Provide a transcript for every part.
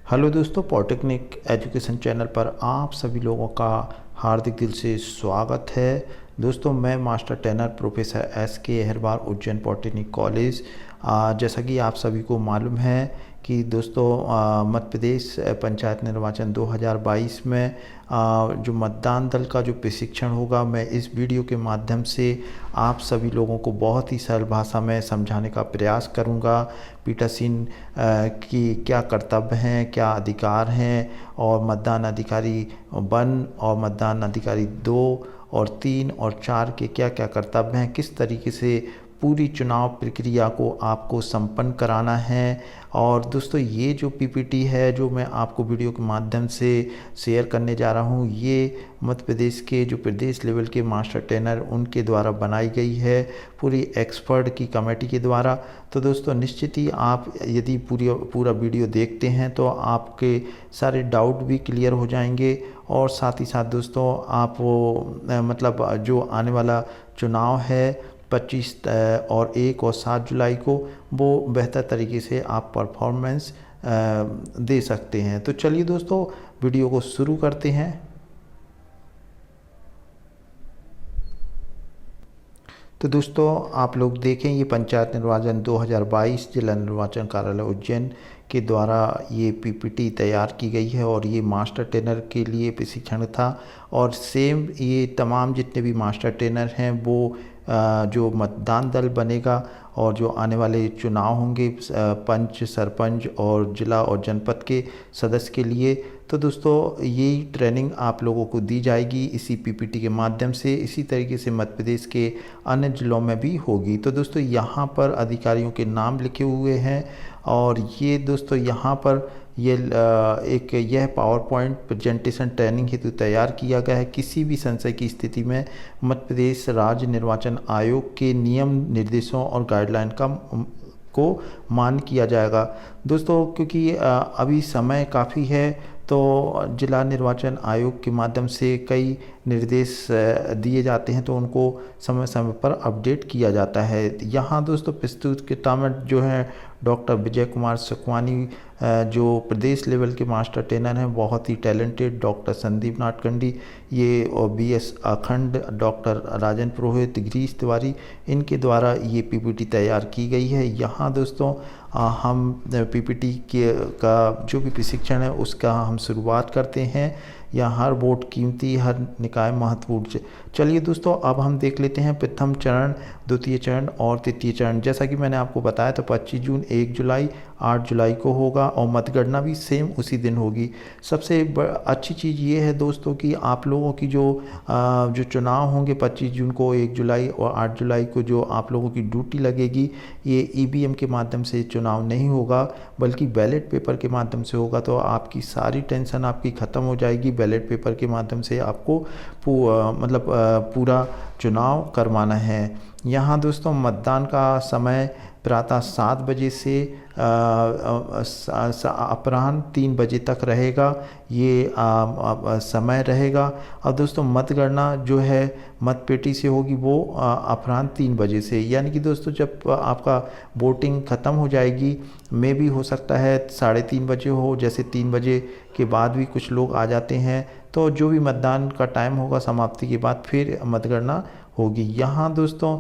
Hello दोस्तों, polytechnic education channel पर आप सभी लोगों का हार्दिक दिल से स्वागत है। दोस्तों, मैं master trainer professor S.K. Ahirwar Ujjain polytechnic college. जैसा कि आप सभी को मालूम है कि दोस्तों मध्य प्रदेश पंचायत निर्वाचन 2022 में जो मतदान दल का जो प्रशिक्षण होगा, मैं इस वीडियो के माध्यम से आप सभी लोगों को बहुत ही सरल भाषा में समझाने का प्रयास करूंगा। पीठासीन की क्या कर्तव्य हैं, क्या अधिकार हैं, और मतदान अधिकारी 1 और मतदान अधिकारी 2 और 3 और 4 के क्या क्या कर्तव्य हैं, किस तरीके से पूरी चुनाव प्रक्रिया को आपको संपन्न कराना है। और दोस्तों, ये जो पीपीटी है जो मैं आपको वीडियो के माध्यम से शेयर करने जा रहा हूँ, ये मध्य प्रदेश के जो प्रदेश लेवल के मास्टर ट्रेनर उनके द्वारा बनाई गई है, पूरी एक्सपर्ट की कमेटी के द्वारा। तो दोस्तों, निश्चित ही आप यदि पूरा वीडियो देखते हैं तो आपके सारे डाउट भी क्लियर हो जाएंगे। और साथ ही साथ दोस्तों, आप मतलब जो आने वाला चुनाव है 25 और 1 और 7 जुलाई को, वो बेहतर तरीके से आप परफॉर्मेंस दे सकते हैं। तो चलिए दोस्तों, वीडियो को शुरू करते हैं। तो दोस्तों, आप लोग देखें, ये पंचायत निर्वाचन 2022 जिला निर्वाचन कार्यालय उज्जैन के द्वारा ये पीपीटी तैयार की गई है और ये मास्टर ट्रेनर के लिए प्रशिक्षण था। और सेम ये तमाम जितने भी मास्टर ट्रेनर हैं वो जो मतदान दल बनेगा और जो आने वाले चुनाव होंगे पंच, सरपंच और जिला और जनपद के सदस्य के लिए, तो दोस्तों यही ट्रेनिंग आप लोगों को दी जाएगी इसी पीपीटी के माध्यम से। इसी तरीके से मध्य प्रदेश के अन्य जिलों में भी होगी। तो दोस्तों, यहाँ पर अधिकारियों के नाम लिखे हुए हैं और ये दोस्तों यहाँ पर यह पावर पॉइंट प्रेजेंटेशन ट्रेनिंग हेतु तैयार किया गया है। किसी भी संशय की स्थिति में मध्य प्रदेश राज्य निर्वाचन आयोग के नियम, निर्देशों और गाइडलाइन को मान किया जाएगा। दोस्तों, क्योंकि अभी समय काफ़ी है तो जिला निर्वाचन आयोग के माध्यम से कई निर्देश दिए जाते हैं, तो उनको समय समय पर अपडेट किया जाता है। यहाँ दोस्तों प्रस्तुतकर्ता में जो है डॉक्टर विजय कुमार सुखवानी, जो प्रदेश लेवल के मास्टर ट्रेनर हैं, बहुत ही टैलेंटेड। डॉक्टर संदीप नाटकंडी, ये और BS अखंड, डॉक्टर राजन पुरोहित, गिरीश तिवारी, इनके द्वारा ये पीपीटी तैयार की गई है। यहाँ दोस्तों हम पीपीटी का जो भी प्रशिक्षण है उसका हम शुरुआत करते हैं। यहाँ हर वोट कीमती, हर निकाय महत्वपूर्ण। चलिए दोस्तों, अब हम देख लेते हैं प्रथम चरण, द्वितीय चरण और तृतीय चरण। जैसा कि मैंने आपको बताया तो 25 जून, 1 जुलाई, 8 जुलाई को होगा और मतगणना भी सेम उसी दिन होगी। सबसे अच्छी चीज़ ये है दोस्तों कि आप लोगों की जो चुनाव होंगे 25 जून को, 1 जुलाई और 8 जुलाई को, जो आप लोगों की ड्यूटी लगेगी, ये EVM के माध्यम से चुनाव नहीं होगा बल्कि बैलेट पेपर के माध्यम से होगा। तो आपकी सारी टेंशन आपकी ख़त्म हो जाएगी। बैलेट पेपर के माध्यम से आपको पूरा चुनाव करवाना है। यहाँ दोस्तों मतदान का समय प्रातः 7 बजे से अपराह्न 3 बजे तक रहेगा, ये समय रहेगा। अब दोस्तों, मतगणना जो है मतपेटी से होगी वो अपराह्न 3 बजे से, यानी कि दोस्तों जब आपका वोटिंग ख़त्म हो जाएगी, में भी हो सकता है 3:30 बजे हो, जैसे 3 बजे के बाद भी कुछ लोग आ जाते हैं। तो जो भी मतदान का टाइम होगा समाप्ति के बाद फिर मतगणना होगी। यहाँ दोस्तों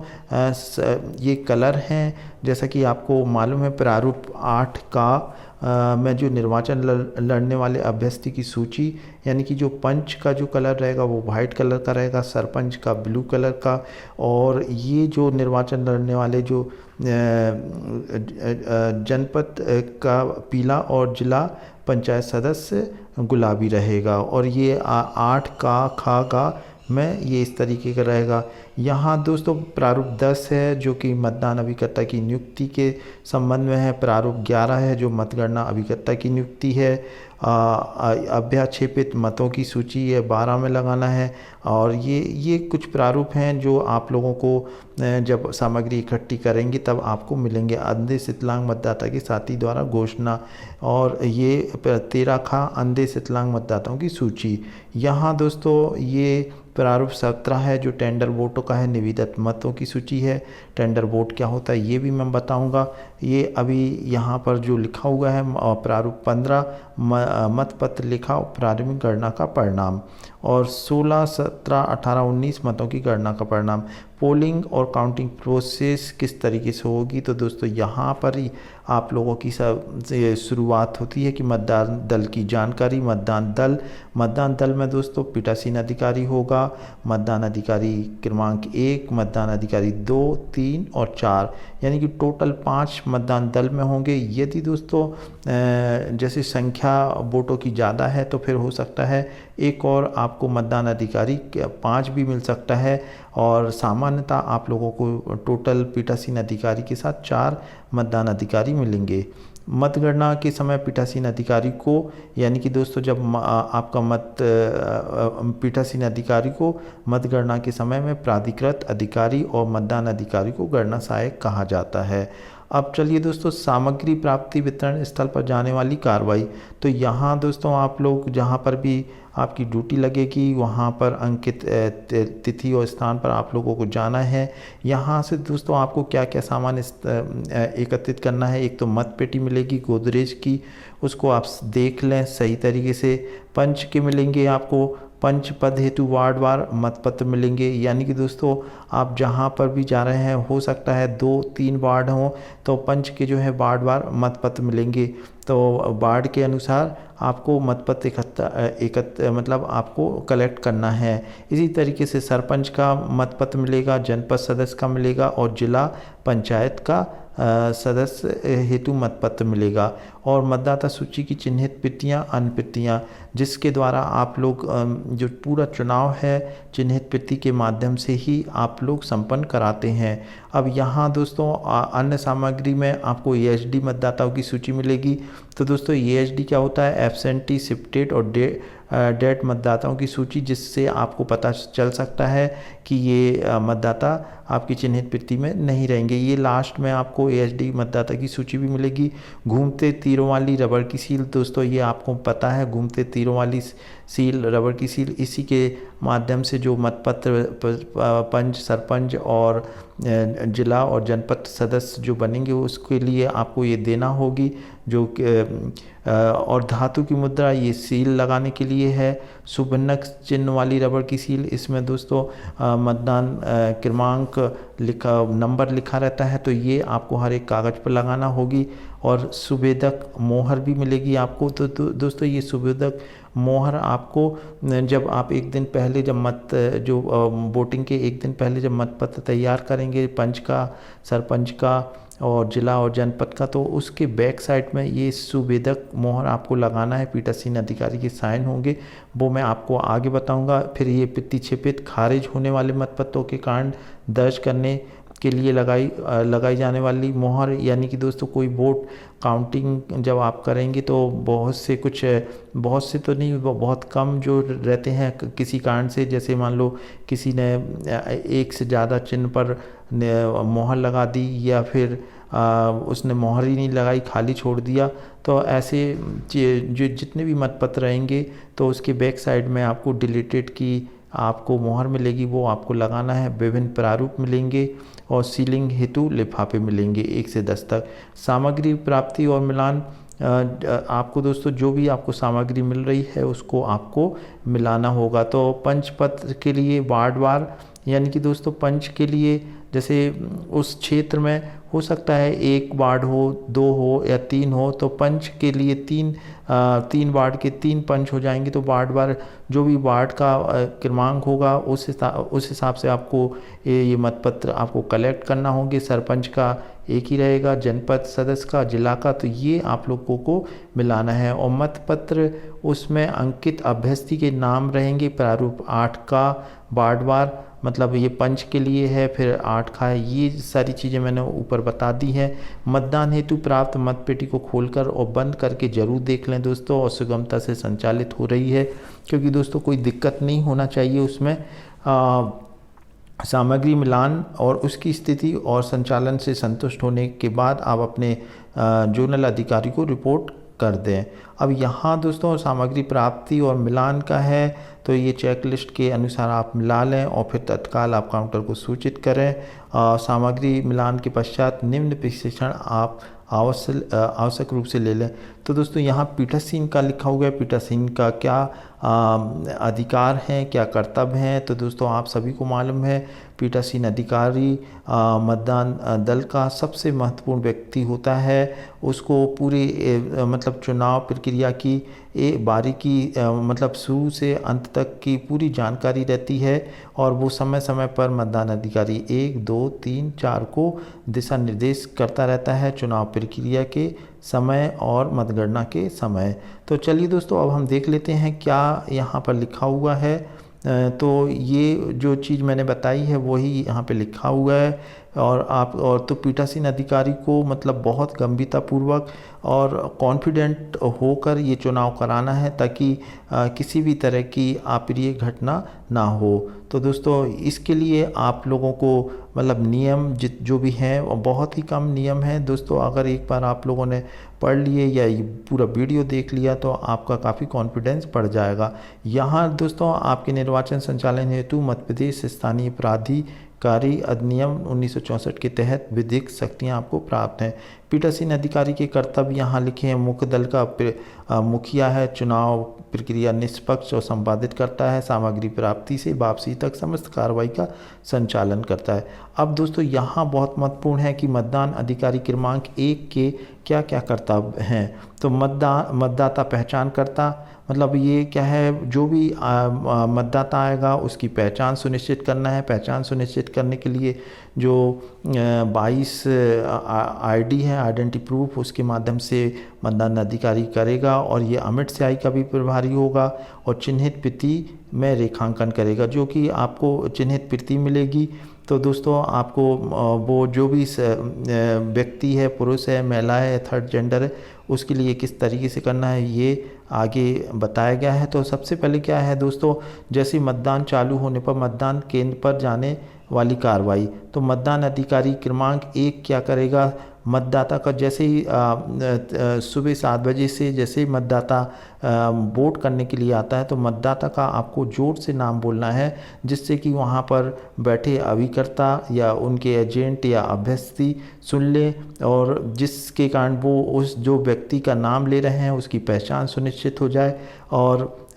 ये कलर हैं, जैसा कि आपको मालूम है प्रारूप 8 का में जो निर्वाचन लड़ने वाले अभ्यर्थी की सूची, यानी कि जो पंच का जो कलर रहेगा वो वाइट कलर का रहेगा, सरपंच का ब्लू कलर का, और ये जो निर्वाचन लड़ने वाले जो जनपद का पीला और जिला पंचायत सदस्य गुलाबी रहेगा। और ये 8 का खा का में ये इस तरीके का रहेगा। यहाँ दोस्तों प्रारूप 10 है जो कि मतदान अभिकर्ता की नियुक्ति के संबंध में है। प्रारूप 11 है जो मतगणना अभिकर्ता की नियुक्ति है। अभ्याक्षेपित मतों की सूची ये 12 में लगाना है। और ये कुछ प्रारूप हैं जो आप लोगों को जब सामग्री इकट्ठी करेंगे तब आपको मिलेंगे। अंधे विकलांग मतदाता के साथी द्वारा घोषणा, और ये 13 खा अंधे विकलांग मतदाताओं की सूची। यहाँ दोस्तों ये प्रारूप 17 है जो टेंडर वोटों का है, निविदा मतों की सूची है, टेंडर वोट क्या होता है ये भी मैं बताऊंगा। ये अभी यहाँ पर जो लिखा हुआ है प्रारूप 15 मतपत्र लिखा प्रारंभिक गणना का परिणाम, और 16, 17, 18, 19 मतों की गणना का परिणाम। पोलिंग और काउंटिंग प्रोसेस किस तरीके से होगी, तो दोस्तों यहाँ पर ही आप लोगों की शुरुआत होती है कि मतदान दल की जानकारी। मतदान दल में दोस्तों पीठासीन अधिकारी होगा, मतदान अधिकारी क्रमांक 1, मतदान अधिकारी 2, 3 और 4, यानी कि टोटल 5 मतदान दल में होंगे। यदि दोस्तों जैसे संख्या वोटों की ज़्यादा है तो फिर हो सकता है एक और आपको मतदान अधिकारी 5 भी मिल सकता है, और सामान्यतः आप लोगों को टोटल पीठासीन अधिकारी के साथ 4 मतदान अधिकारी मिलेंगे। मतगणना के समय पीठासीन अधिकारी को, यानी कि दोस्तों जब आपका पीठासीन अधिकारी को मतगणना के समय में प्राधिकृत अधिकारी और मतदान अधिकारी को गणना सहायक कहा जाता है। अब चलिए दोस्तों, सामग्री प्राप्ति वितरण स्थल पर जाने वाली कार्रवाई। तो यहाँ दोस्तों आप लोग जहाँ पर भी आपकी ड्यूटी लगेगी वहाँ पर अंकित तिथि और स्थान पर आप लोगों को जाना है। यहाँ से दोस्तों आपको क्या क्या सामान एकत्रित करना है। एक तो मत पेटी मिलेगी गोदरेज की, उसको आप देख लें सही तरीके से। पंच के मिलेंगे आपको, पंच पद हेतु वार्डवार मतपत्र मिलेंगे, यानी कि दोस्तों आप जहाँ पर भी जा रहे हैं हो सकता है 2-3 वार्ड हों तो पंच के जो है वार्डवार मतपत्र मिलेंगे। तो वार्ड के अनुसार आपको मतपत्र मतलब आपको कलेक्ट करना है। इसी तरीके से सरपंच का मतपत्र मिलेगा, जनपद सदस्य का मिलेगा और जिला पंचायत का सदस्य हेतु मतपत्र मिलेगा। और मतदाता सूची की चिन्हित प्रतियाँ, अन्य प्रतियाँ, जिसके द्वारा आप लोग जो पूरा चुनाव है चिन्हित प्रति के माध्यम से ही आप लोग संपन्न कराते हैं। अब यहाँ दोस्तों अन्य सामग्री में आपको EHD मतदाताओं की सूची मिलेगी। तो दोस्तों EHD क्या होता है, एब्सेंटी, शिफ्टेड और डेड मतदाताओं की सूची, जिससे आपको पता चल सकता है कि ये मतदाता आपकी चिन्हित प्रति में नहीं रहेंगे। ये लास्ट में आपको EHD मतदाता की सूची भी मिलेगी। घूमते तीरों वाली रबड़ की सील, दोस्तों ये आपको पता है घूमते तीरों वाली सील, रबड़ की सील, इसी के माध्यम से जो मतपत्र पंच, सरपंच और जिला और जनपद सदस्य जो बनेंगे उसके लिए आपको ये देना होगी। जो और धातु की मुद्रा, ये सील लगाने के लिए है। सुबन्नक चिन्ह वाली रबड़ की सील, इसमें दोस्तों मतदान क्रमांक नंबर लिखा रहता है, तो ये आपको हर एक कागज़ पर लगाना होगी। और सुवेदक मोहर भी मिलेगी आपको। तो दोस्तों ये सुवेदक मोहर आपको जब आप एक दिन पहले जब वोटिंग के एक दिन पहले जब मतपत्र तैयार करेंगे पंच का, सरपंच का और जिला और जनपद का, तो उसके बैक साइड में ये सुवेदक मोहर आपको लगाना है। पीठासीन अधिकारी के साइन होंगे, वो मैं आपको आगे बताऊंगा। फिर ये प्रतिक्षेपित खारिज होने वाले मतपत्रों के कारण दर्ज करने के लिए लगाई जाने वाली मोहर, यानी कि दोस्तों कोई वोट काउंटिंग जब आप करेंगे तो बहुत से तो नहीं, बहुत कम जो रहते हैं किसी कारण से, जैसे मान लो किसी ने एक से ज़्यादा चिन्ह पर मोहर लगा दी या फिर उसने मोहर ही नहीं लगाई, खाली छोड़ दिया, तो ऐसे जो जितने भी मतपत्र रहेंगे तो उसके बैक साइड में आपको डिलीटेड की आपको मोहर मिलेगी, वो आपको लगाना है। विभिन्न प्रारूप मिलेंगे और सीलिंग हेतु लिफाफे मिलेंगे 1 से 10 तक। सामग्री प्राप्ति और मिलान, आपको दोस्तों जो भी आपको सामग्री मिल रही है उसको आपको मिलाना होगा। तो पंच पद के लिए वार्डवार, यानी कि दोस्तों पंच के लिए जैसे उस क्षेत्र में हो सकता है 1 वार्ड हो, 2 हो या 3 हो, तो पंच के लिए 3 वार्ड के 3 पंच हो जाएंगे। तो वार्डवार जो भी वार्ड का क्रमांक होगा उस हिसाब से आपको ये मतपत्र आपको कलेक्ट करना होंगे। सरपंच का एक ही रहेगा, जनपद सदस्य का, जिला का, तो ये आप लोगों को मिलाना है। और मतपत्र उसमें अंकित अभ्यर्थी के नाम रहेंगे। प्रारूप 8 का वार्डवार, मतलब ये पंच के लिए है, फिर 8 का है। ये सारी चीज़ें मैंने ऊपर बता दी हैं। मतदान हेतु प्राप्त मतपेटी को खोलकर और बंद करके जरूर देख लें दोस्तों, और सुगमता से संचालित हो रही है, क्योंकि दोस्तों कोई दिक्कत नहीं होना चाहिए उसमें। सामग्री मिलान और उसकी स्थिति और संचालन से संतुष्ट होने के बाद आप अपने जोनल अधिकारी को रिपोर्ट कर दें। अब यहाँ दोस्तों सामग्री प्राप्ति और मिलान का है, तो ये चेकलिस्ट के अनुसार आप मिला लें और फिर तत्काल आप काउंटर को सूचित करें। सामग्री मिलान के पश्चात निम्न प्रशिक्षण आप आवश्यक रूप से ले लें। तो दोस्तों यहाँ पीठासीन का लिखा हुआ है, पीठासीन का क्या अधिकार हैं, क्या कर्तव्य हैं। तो दोस्तों आप सभी को मालूम है पीठासीन अधिकारी मतदान दल का सबसे महत्वपूर्ण व्यक्ति होता है। उसको पूरी मतलब चुनाव प्रक्रिया की बारीकी मतलब शुरू से अंत तक की पूरी जानकारी रहती है और वो समय समय पर मतदान अधिकारी 1, 2, 3, 4 को दिशा निर्देश करता रहता है चुनाव प्रक्रिया के समय और मतगणना के समय। तो चलिए दोस्तों अब हम देख लेते हैं क्या यहाँ पर लिखा हुआ है। तो ये जो चीज़ मैंने बताई है वही यहाँ पे लिखा हुआ है। और तो पीठासीन अधिकारी को मतलब बहुत गंभीरतापूर्वक और कॉन्फिडेंट होकर ये चुनाव कराना है ताकि किसी भी तरह की अप्रिय घटना ना हो। तो दोस्तों इसके लिए आप लोगों को मतलब नियम जो भी हैं वो बहुत ही कम नियम हैं दोस्तों। अगर एक बार आप लोगों ने पढ़ लिए या ये पूरा वीडियो देख लिया तो आपका काफ़ी कॉन्फिडेंस बढ़ जाएगा। यहाँ दोस्तों आपके निर्वाचन संचालन हेतु मध्य प्रदेश स्थानीय प्राधिकारी अधिनियम 1964 के तहत विधिक शक्तियाँ आपको प्राप्त हैं। पीठासीन अधिकारी के कर्तव्य यहाँ लिखे हैं। मुख्य दल का मुखिया है, चुनाव प्रक्रिया निष्पक्ष और संपादित करता है, सामग्री प्राप्ति से वापसी तक समस्त कार्रवाई का संचालन करता है। अब दोस्तों यहाँ बहुत महत्वपूर्ण है कि मतदान अधिकारी क्रमांक 1 के क्या क्या कर्तव्य हैं। तो मतदाता पहचान करता मतलब ये क्या है, जो भी मतदाता आएगा उसकी पहचान सुनिश्चित करना है। पहचान सुनिश्चित करने के लिए जो 22 आईडी है, आइडेंटिटी प्रूफ, उसके माध्यम से मतदान अधिकारी करेगा और ये अमिट स्याही का भी प्रभारी होगा और चिन्हित प्रति में रेखांकन करेगा, जो कि आपको चिन्हित प्रति मिलेगी। तो दोस्तों आपको वो जो भी व्यक्ति है, पुरुष है, महिला है, थर्ड जेंडर है, उसके लिए किस तरीके से करना है ये आगे बताया गया है। तो सबसे पहले क्या है दोस्तों, जैसे मतदान चालू होने पर मतदान केंद्र पर जाने वाली कार्रवाई, तो मतदान अधिकारी क्रमांक 1 क्या करेगा, मतदाता का जैसे ही सुबह 7 बजे से जैसे ही मतदाता वोट करने के लिए आता है तो मतदाता का आपको जोर से नाम बोलना है, जिससे कि वहाँ पर बैठे अभिकर्ता या उनके एजेंट या अभ्यर्थी सुन ले और जिसके कारण वो उस जो व्यक्ति का नाम ले रहे हैं उसकी पहचान सुनिश्चित हो जाए।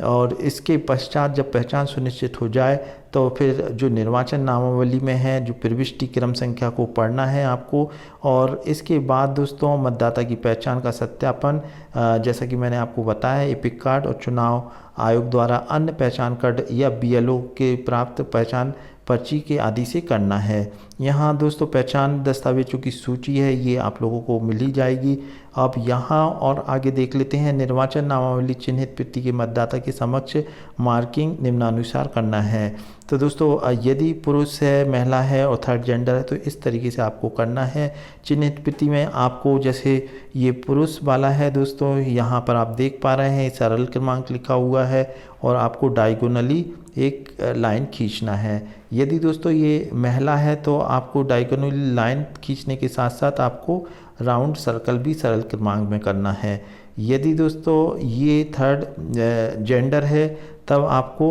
और इसके पश्चात जब पहचान सुनिश्चित हो जाए तो फिर जो निर्वाचन नामावली में है जो प्रविष्टि क्रम संख्या को पढ़ना है आपको। और इसके बाद दोस्तों मतदाता की पहचान का सत्यापन, जैसा कि मैंने आपको बताया, एपिक कार्ड और चुनाव आयोग द्वारा अन्य पहचान कार्ड या बीएलओ के प्राप्त पहचान पर्ची के आदि से करना है। यहाँ दोस्तों पहचान दस्तावेजों की सूची है, ये आप लोगों को मिल ही जाएगी। अब यहाँ और आगे देख लेते हैं, निर्वाचन नामावली चिन्हित प्रति के मतदाता के समक्ष मार्किंग निम्नानुसार करना है। तो दोस्तों यदि पुरुष है, महिला है और थर्ड जेंडर है तो इस तरीके से आपको करना है। चिन्हित प्रति में आपको जैसे ये पुरुष वाला है दोस्तों, यहाँ पर आप देख पा रहे हैं सरल क्रमांक लिखा हुआ है और आपको डायगोनली एक लाइन खींचना है। यदि दोस्तों ये महिला है तो आपको डायगोनली लाइन खींचने के साथ साथ आपको राउंड सर्कल भी सरल क्रमांक में करना है। यदि दोस्तों ये थर्ड जेंडर है तब आपको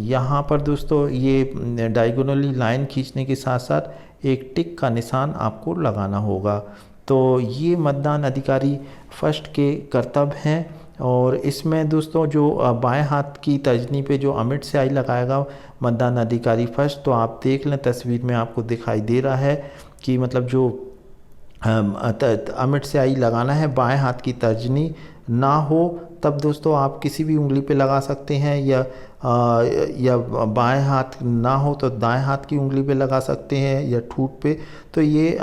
यहाँ पर दोस्तों ये डायगोनली लाइन खींचने के साथ साथ एक टिक का निशान आपको लगाना होगा। तो ये मतदान अधिकारी फर्स्ट के कर्तव्य हैं। और इसमें दोस्तों जो बाएं हाथ की तर्जनी पे जो अमिट स्याही लगाएगा मतदान अधिकारी फर्स्ट, तो आप देख लें तस्वीर में आपको दिखाई दे रहा है कि मतलब जो अमिट स्याही लगाना है बाएं हाथ की तर्जनी ना हो तब दोस्तों आप किसी भी उंगली पे लगा सकते हैं, या बाएं हाथ ना हो तो दाएं हाथ की उंगली पे लगा सकते हैं या ठूंठ पे। तो ये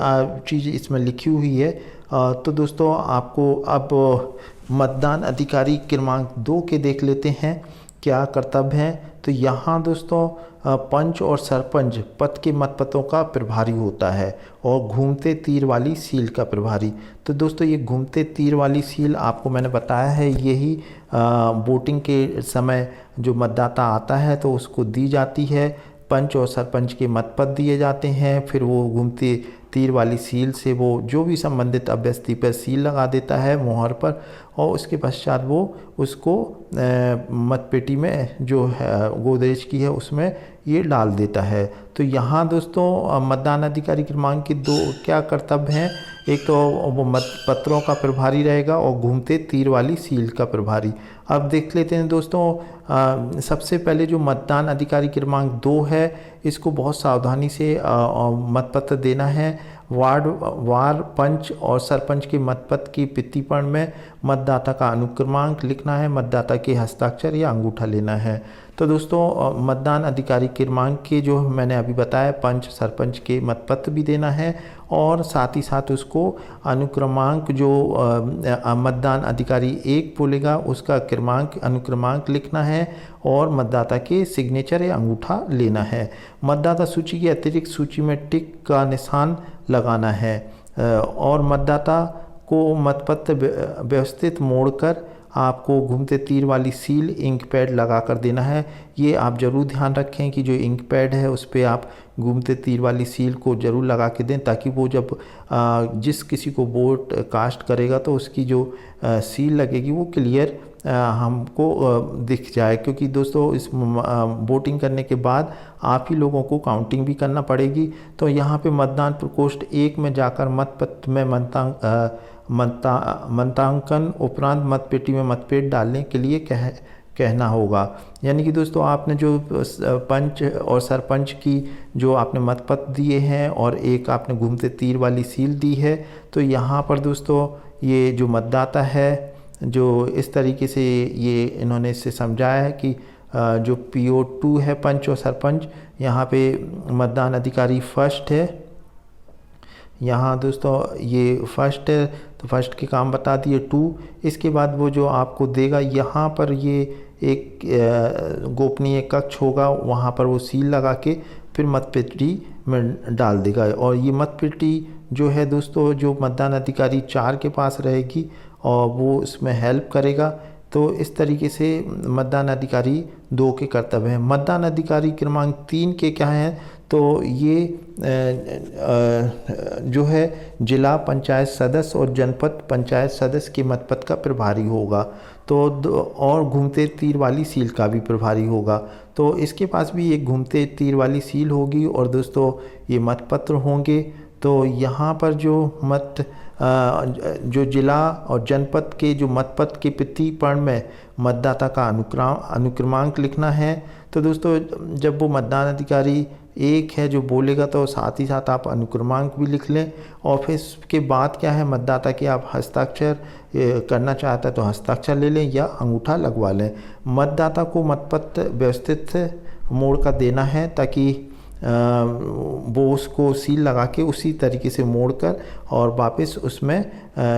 चीज़ इसमें लिखी हुई है। तो दोस्तों आपको अब मतदान अधिकारी क्रमांक 2 के देख लेते हैं क्या कर्तव्य हैं। तो यहाँ दोस्तों पंच और सरपंच पद के मतपत्रों का प्रभारी होता है और घूमते तीर वाली सील का प्रभारी। तो दोस्तों ये घूमते तीर वाली सील आपको मैंने बताया है, यही वोटिंग के समय जो मतदाता आता है तो उसको दी जाती है। पंच और सरपंच के मतपत्र दिए जाते हैं, फिर वो घूमते तीर वाली सील से वो जो भी संबंधित अभ्यर्थी पर सील लगा देता है मोहर पर, और उसके पश्चात वो उसको मतपेटी में जो है गोदरेज की है उसमें ये डाल देता है। तो यहाँ दोस्तों मतदान अधिकारी क्रमांक के दो क्या कर्तव्य हैं, एक तो वो मतपत्रों का प्रभारी रहेगा और घूमते तीर वाली सील का प्रभारी। अब देख लेते हैं दोस्तों, सबसे पहले जो मतदान अधिकारी क्रमांक 2 है, इसको बहुत सावधानी से मतपत्र देना है। वार्ड पंच और सरपंच के मतपत्र की भित्तिपर्ण में मतदाता का अनुक्रमांक लिखना है, मतदाता के हस्ताक्षर या अंगूठा लेना है। तो दोस्तों मतदान अधिकारी क्रमांक के जो मैंने अभी बताया पंच सरपंच के मतपत्र भी देना है, और साथ ही साथ उसको अनुक्रमांक जो मतदान अधिकारी 1 बोलेगा उसका क्रमांक अनुक्रमांक लिखना है, और मतदाता के सिग्नेचर या अंगूठा लेना है। मतदाता सूची की अतिरिक्त सूची में टिक का निशान लगाना है, और मतदाता को मतपत्र व्यवस्थित मोड़कर आपको घूमते तीर वाली सील इंक पैड लगा कर देना है। ये आप ज़रूर ध्यान रखें कि जो इंक पैड है उस पर आप घूमते तीर वाली सील को ज़रूर लगा के दें, ताकि वो जब जिस किसी को वोट कास्ट करेगा तो उसकी जो सील लगेगी वो क्लियर हमको दिख जाए। क्योंकि दोस्तों इस वोटिंग करने के बाद आप ही लोगों को काउंटिंग भी करना पड़ेगी। तो यहाँ पे मतदान प्रकोष्ठ 1 में जाकर मतपत्र में मतांकन उपरांत मतपेटी में मतपेट डालने के लिए कहना होगा। यानी कि दोस्तों आपने जो पंच और सरपंच की जो आपने मतपत्र दिए हैं और एक आपने घूमते तीर वाली सील दी है, तो यहाँ पर दोस्तों ये जो मतदाता है जो इस तरीके से ये इन्होंने इससे समझाया है कि जो PO2 है पंच और सरपंच, यहाँ पे मतदान अधिकारी फर्स्ट है। यहाँ दोस्तों ये फर्स्ट है तो फर्स्ट के काम बता दिए 2। इसके बाद वो जो आपको देगा यहाँ पर ये एक गोपनीय कक्ष होगा, वहाँ पर वो सील लगा के फिर मतपेटी में डाल देगा। और ये मतपेटी जो है दोस्तों जो मतदान अधिकारी 4 के पास रहेगी और वो इसमें हेल्प करेगा। तो इस तरीके से मतदान अधिकारी 2 के कर्तव्य हैं। मतदान अधिकारी क्रमांक 3 के क्या हैं, तो ये जो है जिला पंचायत सदस्य और जनपद पंचायत सदस्य के मतपत्र का प्रभारी होगा। तो और घूमते तीर वाली सील का भी प्रभारी होगा। तो इसके पास भी एक घूमते तीर वाली सील होगी और दोस्तों ये मतपत्र होंगे। तो यहाँ पर जो जिला और जनपद के जो मतपत्र के भित्तिपर्ण में मतदाता का अनुक्रमांक लिखना है। तो दोस्तों जब वो मतदान अधिकारी 1 है जो बोलेगा तो साथ ही साथ आप अनुक्रमांक भी लिख लें। और फिर इसके बाद क्या है, मतदाता के आप हस्ताक्षर करना चाहता है तो हस्ताक्षर ले लें या अंगूठा लगवा लें। मतदाता को मतपत्र व्यवस्थित मोड़ का देना है, ताकि वो उसको सील लगा के उसी तरीके से मोड़कर और वापस उसमें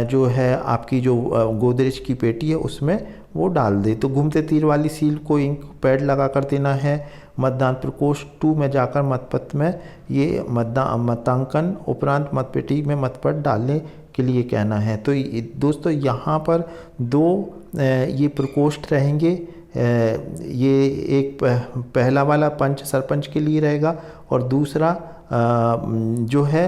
जो है आपकी जो गोदरेज की पेटी है उसमें वो डाल दे। तो घूमते तीर वाली सील को इंक पैड लगा कर देना है। मतदान प्रकोष्ठ 2 में जाकर मतपत्र में ये मतांकन उपरांत मतपेटी में मतपत्र डालने के लिए कहना है। तो दोस्तों यहाँ पर 2 ये प्रकोष्ठ रहेंगे। ये एक पहला वाला पंच सरपंच के लिए रहेगा और दूसरा जो है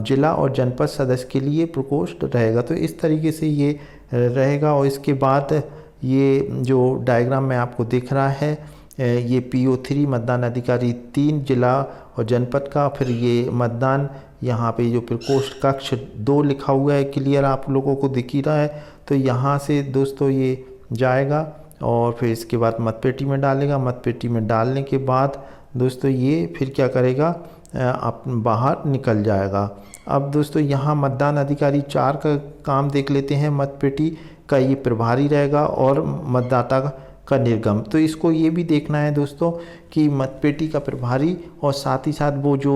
जिला और जनपद सदस्य के लिए प्रकोष्ठ रहेगा। तो इस तरीके से ये रहेगा। और इसके बाद ये जो डायग्राम में आपको दिख रहा है, ये PO3 मतदान अधिकारी 3 जिला और जनपद का, फिर ये मतदान यहाँ पे जो प्रकोष्ठ कक्ष 2 लिखा हुआ है क्लियर आप लोगों को दिख ही रहा है। तो यहाँ से दोस्तों ये जाएगा और फिर इसके बाद मतपेटी में डालेगा। मतपेटी में डालने के बाद दोस्तों ये फिर क्या करेगा, आप बाहर निकल जाएगा। अब दोस्तों यहाँ मतदान अधिकारी 4 का काम देख लेते हैं। मतपेटी का ये प्रभारी रहेगा और मतदाता का निर्गम। तो इसको ये भी देखना है दोस्तों कि मतपेटी का प्रभारी और साथ ही साथ वो जो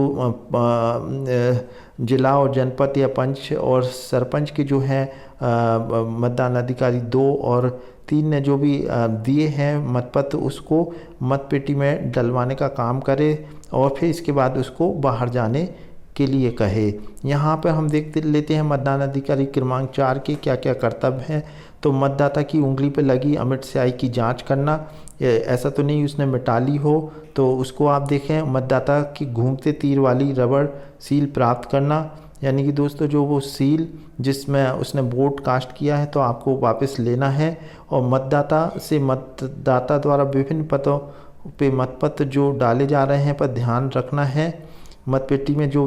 जिला और जनपद या पंच और सरपंच के जो हैं मतदान अधिकारी 2 और 3 ने जो भी दिए हैं मतपत्र, उसको मतपेटी में डलवाने का काम करे और फिर इसके बाद उसको बाहर जाने के लिए कहे। यहाँ पर हम देख लेते हैं मतदान अधिकारी क्रमांक 4 के क्या क्या कर्तव्य हैं। तो मतदाता की उंगली पर लगी अमिट स्याही की जांच करना, ऐसा तो नहीं उसने मिटा ली हो, तो उसको आप देखें। मतदाता की घूमते तीर वाली रबड़ सील प्राप्त करना, यानी कि दोस्तों जो वो सील जिसमें उसने वोट कास्ट किया है तो आपको वापस लेना है। और मतदाता द्वारा विभिन्न पदों पे मतपत्र जो डाले जा रहे हैं पर ध्यान रखना है, मतपेटी में जो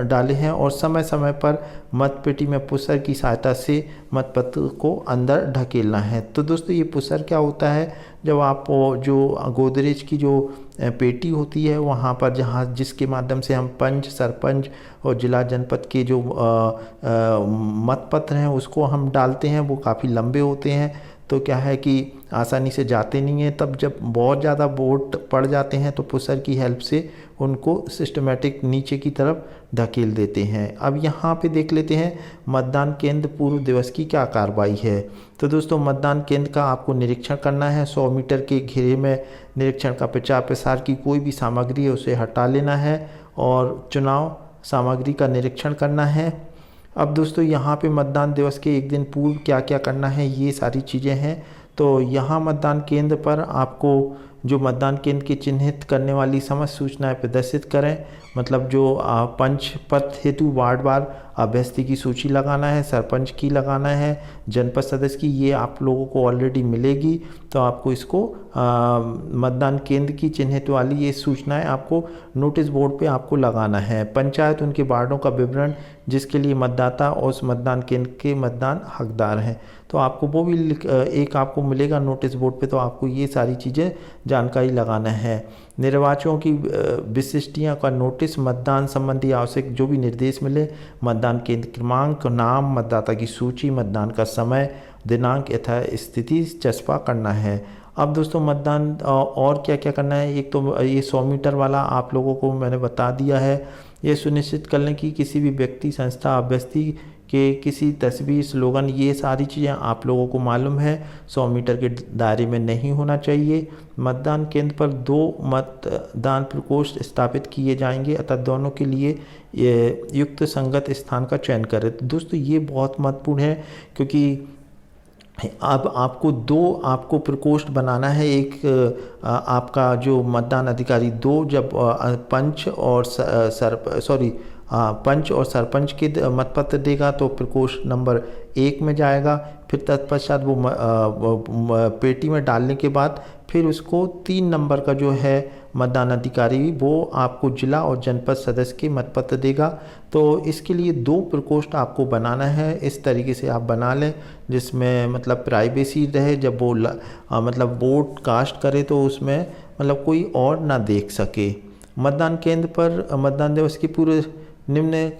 डाले हैं, और समय समय पर मतपेटी में पुशर की सहायता से मतपत्र को अंदर ढकेलना है। तो दोस्तों ये पुशर क्या होता है, जब आप जो गोदरेज की जो पेटी होती है वहाँ पर जिसके माध्यम से हम पंच, सरपंच और जिला जनपद के जो मतपत्र हैं उसको हम डालते हैं, वो काफ़ी लंबे होते हैं, तो क्या है कि आसानी से जाते नहीं हैं। तब जब बहुत ज़्यादा वोट पड़ जाते हैं तो पुशर की हेल्प से उनको सिस्टमेटिक नीचे की तरफ धकेल देते हैं। अब यहाँ पे देख लेते हैं मतदान केंद्र पूर्व दिवस की क्या कार्रवाई है। तो दोस्तों मतदान केंद्र का आपको निरीक्षण करना है। 100 मीटर के घेरे में निरीक्षण का प्रचार प्रसार की कोई भी सामग्री है उसे हटा लेना है और चुनाव सामग्री का निरीक्षण करना है। अब दोस्तों यहाँ पे मतदान दिवस के एक दिन पूर्व क्या क्या करना है ये सारी चीज़ें हैं। तो यहाँ मतदान केंद्र पर आपको जो मतदान केंद्र की चिन्हित करने वाली समस्त सूचनाएं प्रदर्शित करें, मतलब जो पंच पद हेतु वार्ड वार अभ्यर्थी की सूची लगाना है, सरपंच की लगाना है, जनपद सदस्य की, ये आप लोगों को ऑलरेडी मिलेगी। तो आपको इसको मतदान केंद्र की चिन्हित वाली ये सूचनाएं आपको नोटिस बोर्ड पे आपको लगाना है। पंचायत उनके वार्डों का विवरण जिसके लिए मतदाता और उस मतदान केंद्र के मतदान हकदार हैं, तो आपको वो भी एक आपको मिलेगा नोटिस बोर्ड पे। तो आपको ये सारी चीज़ें जानकारी लगाना है। निर्वाचकों की विशिष्टियाँ का नोटिस, मतदान संबंधी आवश्यक जो भी निर्देश मिले, मतदान केंद्र क्रमांक, नाम, मतदाता की सूची, मतदान का समय, दिनांक यथा स्थिति चस्पा करना है। अब दोस्तों मतदान और क्या क्या करना है, एक तो ये 100 मीटर वाला आप लोगों को मैंने बता दिया है। ये सुनिश्चित कर लें कि किसी भी व्यक्ति, संस्था, अभ्यर्थी के किसी तस्वीर, स्लोगन, ये सारी चीज़ें आप लोगों को मालूम है 100 मीटर के दायरे में नहीं होना चाहिए। मतदान केंद्र पर 2 मतदान प्रकोष्ठ स्थापित किए जाएंगे, अतः दोनों के लिए युक्त संगत स्थान का चयन करें। तो दोस्तों ये बहुत महत्वपूर्ण है, क्योंकि अब आपको प्रकोष्ठ बनाना है। एक आपका जो मतदान अधिकारी 2 जब पंच और सरपंच के मतपत्र देगा तो प्रकोष्ठ नंबर 1 में जाएगा। फिर तत्पश्चात वो पेटी में डालने के बाद फिर उसको 3 नंबर का जो है मतदान अधिकारी वो आपको जिला और जनपद सदस्य के मतपत्र देगा। तो इसके लिए 2 प्रकोष्ठ आपको बनाना है। इस तरीके से आप बना लें जिसमें मतलब प्राइवेसी रहे, जब वो मतलब वोट कास्ट करे तो उसमें मतलब कोई और ना देख सके। मतदान केंद्र पर मतदान दिवस की पूर्व निम्न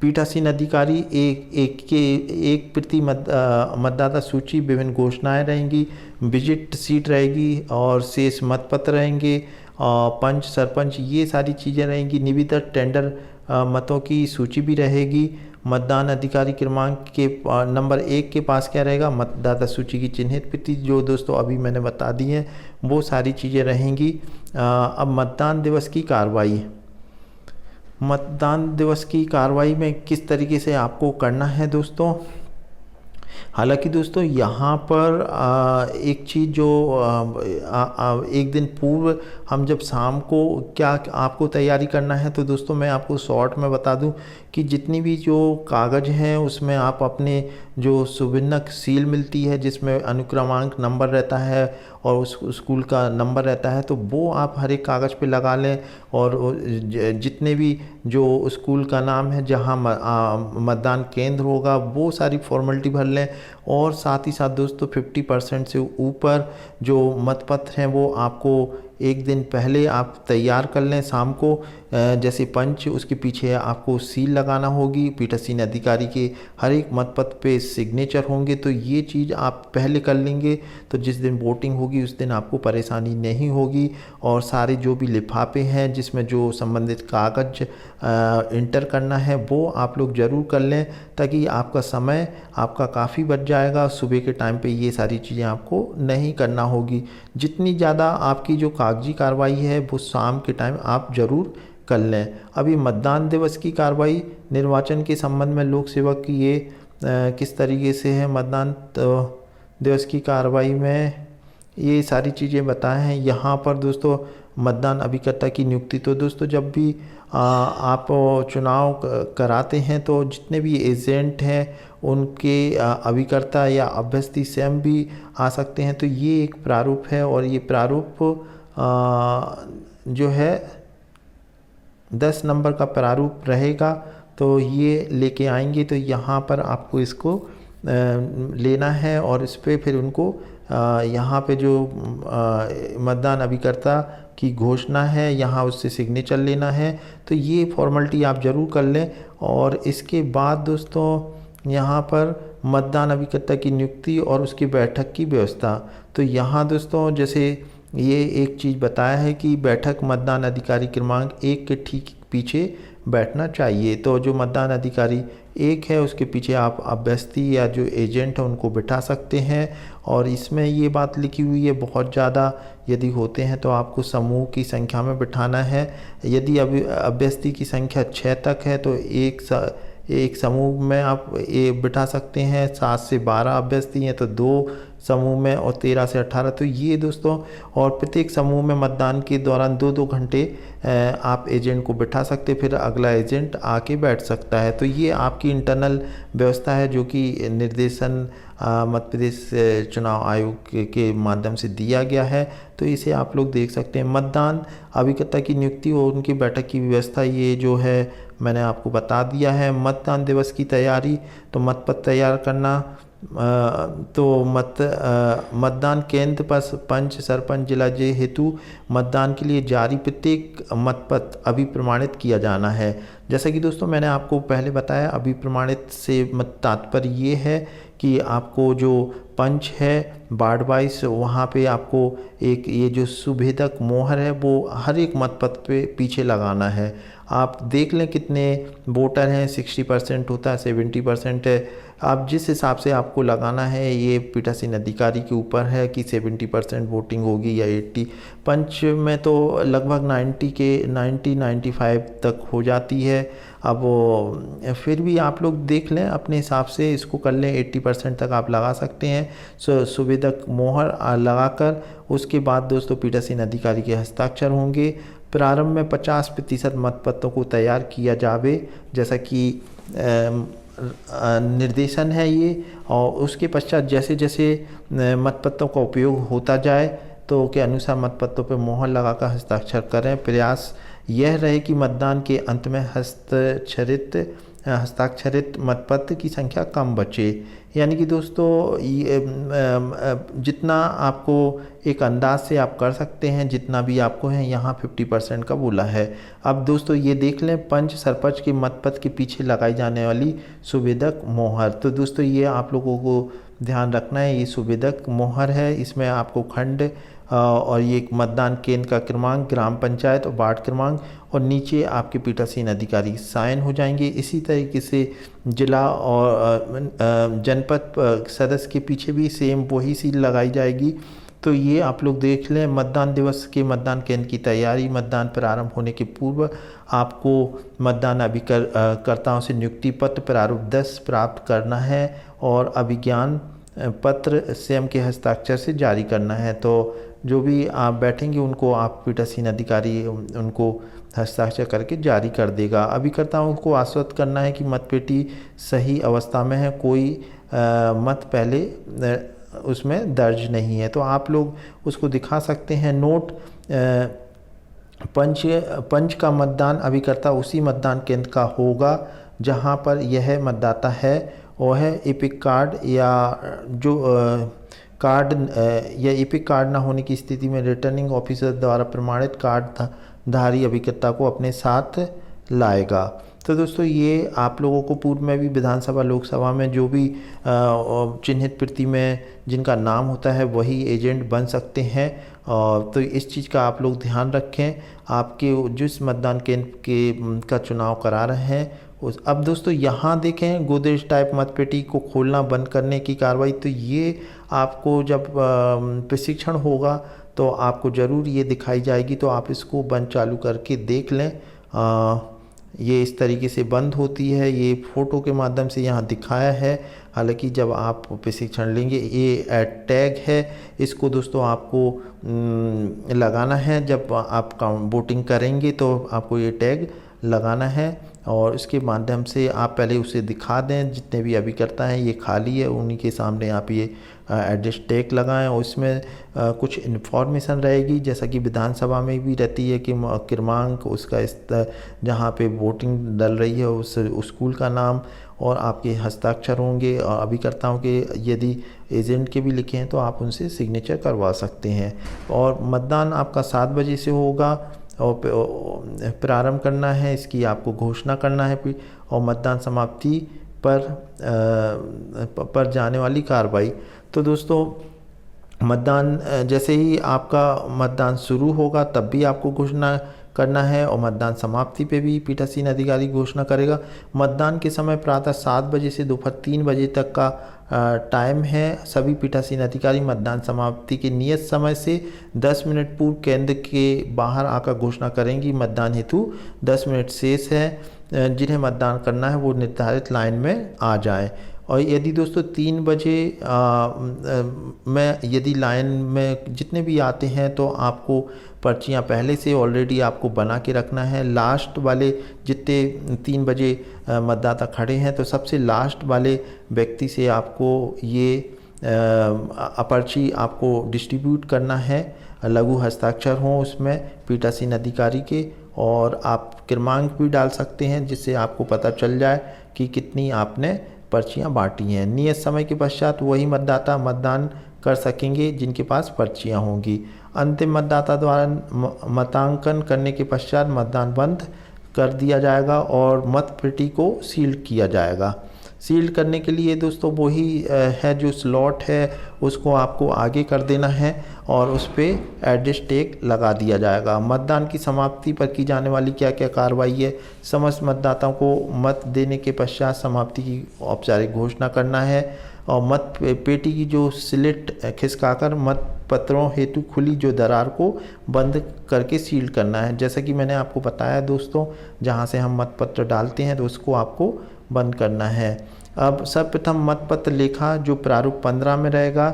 पीठासीन अधिकारी एक प्रति मतदाता सूची, विभिन्न घोषणाएं रहेंगी, विजिट सीट रहेगी और शेष मतपत्र रहेंगे, पंच, सरपंच, ये सारी चीज़ें रहेंगी। निविदा टेंडर मतों की सूची भी रहेगी। मतदान अधिकारी क्रमांक के नंबर 1 के पास क्या रहेगा, मतदाता सूची की चिन्हित प्रति, जो दोस्तों अभी मैंने बता दी हैं, वो सारी चीज़ें रहेंगी। अब मतदान दिवस की कार्रवाई, मतदान दिवस की कार्रवाई में किस तरीके से आपको करना है दोस्तों। हालांकि दोस्तों यहाँ पर एक चीज़ जो एक दिन पूर्व हम जब शाम को क्या आपको तैयारी करना है, तो दोस्तों मैं आपको शॉर्ट में बता दूं कि जितनी भी जो कागज़ हैं उसमें आप अपने जो सुविन्नक सील मिलती है जिसमें अनुक्रमांक नंबर रहता है और उस स्कूल का नंबर रहता है, तो वो आप हर एक कागज़ पे लगा लें। और जितने भी जो स्कूल का नाम है जहाँ मतदान केंद्र होगा वो सारी फॉर्मेलिटी भर लें। और साथ ही साथ दोस्तों 50% से ऊपर जो मतपत्र हैं वो आपको एक दिन पहले आप तैयार कर लें। शाम को जैसे पंच, उसके पीछे आपको सील लगाना होगी, पीठासीन अधिकारी के हर एक मतपत्र पे सिग्नेचर होंगे। तो ये चीज़ आप पहले कर लेंगे तो जिस दिन वोटिंग होगी उस दिन आपको परेशानी नहीं होगी। और सारे जो भी लिफाफे हैं जिसमें जो संबंधित कागज़ इंटर करना है वो आप लोग ज़रूर कर लें, ताकि आपका समय आपका काफ़ी बच जाएगा। सुबह के टाइम पे ये सारी चीज़ें आपको नहीं करना होगी। जितनी ज़्यादा आपकी जो कागजी कार्रवाई है वो शाम के टाइम आप ज़रूर कर लें। अभी मतदान दिवस की कार्रवाई निर्वाचन के संबंध में लोक सेवक की ये किस तरीके से है मतदान दिवस की कार्रवाई में ये सारी चीज़ें बताए हैं। यहाँ पर दोस्तों मतदान अभिकर्ता की नियुक्ति, तो दोस्तों जब भी आप चुनाव कराते हैं तो जितने भी एजेंट हैं उनके अभिकर्ता या अभ्यर्थी स्वयं भी आ सकते हैं। तो ये एक प्रारूप है और ये प्रारूप जो है 10 नंबर का प्रारूप रहेगा। तो ये लेके आएंगे तो यहाँ पर आपको इसको लेना है और इस पर फिर उनको यहाँ पे जो मतदान अभिकर्ता की घोषणा है यहाँ उससे सिग्नेचर लेना है। तो ये फॉर्मेलिटी आप ज़रूर कर लें। और इसके बाद दोस्तों यहाँ पर मतदान अभिकर्ता की नियुक्ति और उसकी बैठक की व्यवस्था, तो यहाँ दोस्तों जैसे ये एक चीज़ बताया है कि बैठक मतदान अधिकारी क्रमांक 1 के ठीक पीछे बैठना चाहिए। तो जो मतदान अधिकारी 1 है उसके पीछे आप अभ्यर्थी या जो एजेंट है उनको बिठा सकते हैं। और इसमें ये बात लिखी हुई है बहुत ज़्यादा यदि होते हैं तो आपको समूह की संख्या में बिठाना है। यदि अभ्यर्थी की संख्या 6 तक है तो एक समूह में आप ये बिठा सकते हैं। 7 से 12 अभ्यर्थी हैं तो 2 समूह में और 13 से 18। तो ये दोस्तों और प्रत्येक समूह में मतदान के दौरान 2-2 घंटे आप एजेंट को बिठा सकते, फिर अगला एजेंट आके बैठ सकता है। तो ये आपकी इंटरनल व्यवस्था है जो कि निर्देशन मध्य प्रदेश चुनाव आयोग के माध्यम से दिया गया है। तो इसे आप लोग देख सकते हैं। मतदान अभिकर्ता की नियुक्ति और उनकी बैठक की व्यवस्था ये जो है मैंने आपको बता दिया है। मतदान दिवस की तैयारी, तो मतपत्र तैयार करना, तो मतदान केंद्र पर पंच सरपंच जिला जय हेतु मतदान के लिए जारी प्रत्येक मतपत्र अभिप्रमाणित किया जाना है। जैसा कि दोस्तों मैंने आपको पहले बताया अभिप्रमाणित से तात्पर्य ये है कि आपको जो पंच है वार्ड वाइज वहाँ पे आपको एक ये जो सुभेदक मोहर है वो हर एक मतपत्र पे पीछे लगाना है। आप देख लें कितने वोटर हैं, 60% होता है, 70% है। आप जिस हिसाब से आपको लगाना है ये पीठासीन अधिकारी के ऊपर है कि 70% वोटिंग होगी या 80। पंच में तो लगभग 90-95 तक हो जाती है। अब फिर भी आप लोग देख लें अपने हिसाब से इसको कर लें, 80% तक आप लगा सकते हैं। सुवेदक मोहर लगाकर उसके बाद दोस्तों पीठासीन अधिकारी के हस्ताक्षर होंगे। प्रारंभ में 50% मतपत्रों को तैयार किया जावे जैसा कि निर्देशन है ये। और उसके पश्चात जैसे जैसे मतपत्रों का उपयोग होता जाए तो के अनुसार मतपत्रों पर मोहर लगाकर हस्ताक्षर करें। प्रयास यह रहे कि मतदान के अंत में हस्ताक्षरित मतपत्र की संख्या कम बचे। यानी कि दोस्तों जितना आपको एक अंदाज से आप कर सकते हैं जितना भी आपको है, यहाँ 50% का बोला है। अब दोस्तों ये देख लें पंच सरपंच के मतपत्र के पीछे लगाई जाने वाली सुवेदक मोहर। तो दोस्तों ये आप लोगों को ध्यान रखना है, ये सुवेदक मोहर है। इसमें आपको खंड और ये एक मतदान केंद्र का क्रमांक, ग्राम पंचायत और वार्ड क्रमांक और नीचे आपके पीठासीन अधिकारी साइन हो जाएंगे। इसी तरीके से जिला और जनपद सदस्य के पीछे भी सेम वही सील लगाई जाएगी। तो ये आप लोग देख लें। मतदान दिवस के मतदान केंद्र की तैयारी, मतदान प्रारंभ होने के पूर्व आपको मतदान अभिकर्ताओं से नियुक्ति पत्र प्रारूप 10 प्राप्त करना है और अभिज्ञान पत्र स्वयं के हस्ताक्षर से जारी करना है। तो जो भी आप बैठेंगे उनको आप पीठासीन अधिकारी उनको हस्ताक्षर करके जारी कर देगा। अभिकर्ताओं को आश्वस्त करना है कि मतपेटी सही अवस्था में है, कोई मत पहले उसमें दर्ज नहीं है। तो आप लोग उसको दिखा सकते हैं। नोट पंच का मतदान अभिकर्ता उसी मतदान केंद्र का होगा जहां पर यह मतदाता है और है एपिक कार्ड या जो कार्ड या एपिक कार्ड ना होने की स्थिति में रिटर्निंग ऑफिसर द्वारा प्रमाणित कार्ड धारी अभिकर्ता को अपने साथ लाएगा। तो दोस्तों ये आप लोगों को पूर्व में भी विधानसभा लोकसभा में जो भी चिन्हित प्रति में जिनका नाम होता है वही एजेंट बन सकते हैं। तो इस चीज़ का आप लोग ध्यान रखें। आपके जिस मतदान केंद्र का चुनाव करा रहे हैं अब दोस्तों यहाँ देखें गोदरेज टाइप मतपेटी को खोलना बंद करने की कार्रवाई। तो ये आपको जब प्रशिक्षण होगा तो आपको ज़रूर ये दिखाई जाएगी। तो आप इसको बंद चालू करके देख लें। ये इस तरीके से बंद होती है। ये फ़ोटो के माध्यम से यहाँ दिखाया है। हालांकि जब आप प्रशिक्षण लेंगे, ये टैग है, इसको दोस्तों आपको लगाना है। जब आप वोटिंग करेंगे तो आपको ये टैग लगाना है और इसके माध्यम से आप पहले उसे दिखा दें। जितने भी अभिकर्ता हैं ये खाली है, उन्हीं के सामने आप ये एडजस्ट टैग लगाएं और इसमें कुछ इन्फॉर्मेशन रहेगी, जैसा कि विधानसभा में भी रहती है कि क्रमांक, उसका जहाँ पे वोटिंग डल रही है उस स्कूल का नाम और आपके हस्ताक्षर होंगे। और अभिकर्ताओं के यदि एजेंट के भी लिखे हैं तो आप उनसे सिग्नेचर करवा सकते हैं। और मतदान आपका 7 बजे से होगा और प्रारंभ करना है, इसकी आपको घोषणा करना है और मतदान समाप्ति पर जाने वाली कार्रवाई। तो दोस्तों मतदान जैसे ही आपका मतदान शुरू होगा तब भी आपको घोषणा करना है और मतदान समाप्ति पे भी पीठासीन अधिकारी घोषणा करेगा। मतदान के समय प्रातः 7 बजे से दोपहर 3 बजे तक का टाइम है। सभी पीठासीन अधिकारी मतदान समाप्ति के नियत समय से 10 मिनट पूर्व केंद्र के बाहर आकर घोषणा करेंगी में हेतु 10 मिनट शेष है। जिन्हें मतदान करना है वो निर्धारित लाइन में आ जाएं। और यदि दोस्तों 3 बजे में यदि लाइन में जितने भी आते हैं तो आपको पर्चियां पहले से ऑलरेडी आपको बना के रखना है। लास्ट वाले जितने 3 बजे मतदाता खड़े हैं तो सबसे लास्ट वाले व्यक्ति से आपको ये पर्ची आपको डिस्ट्रीब्यूट करना है। लघु हस्ताक्षर हों उसमें पीठासीन अधिकारी के, और आप क्रमांक भी डाल सकते हैं जिससे आपको पता चल जाए कि कितनी आपने पर्चियां बांटी हैं। नियत समय के पश्चात वही मतदाता मतदान कर सकेंगे जिनके पास पर्चियां होंगी। अंतिम मतदाता द्वारा मतांकन करने के पश्चात मतदान बंद कर दिया जाएगा और मत पेटी को सील किया जाएगा। सील करने के लिए दोस्तों वही है जो स्लॉट है उसको आपको आगे कर देना है और उस पर एडजस्ट टैग लगा दिया जाएगा। मतदान की समाप्ति पर की जाने वाली क्या क्या कार्रवाई है। समस्त मतदाताओं को मत देने के पश्चात समाप्ति की औपचारिक घोषणा करना है और मत पेटी की जो स्लिट खिसकाकर मत पत्रों हेतु खुली जो दरार को बंद करके सील करना है। जैसा कि मैंने आपको बताया दोस्तों, जहां से हम मतपत्र डालते हैं तो उसको आपको बंद करना है। अब सर्वप्रथम मतपत्र लेखा जो प्रारूप 15 में रहेगा,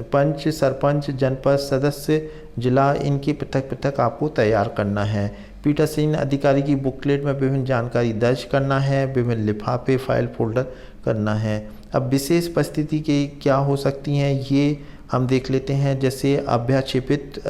पंच, सरपंच, जनपद सदस्य, जिला, इनकी पृथक पृथक आपको तैयार करना है। पीठासीन अधिकारी की बुकलेट में विभिन्न जानकारी दर्ज करना है, विभिन्न लिफाफे, फाइल, फोल्डर करना है। अब विशेष परिस्थिति के क्या हो सकती हैं ये हम देख लेते हैं। जैसे अभ्याक्षेपित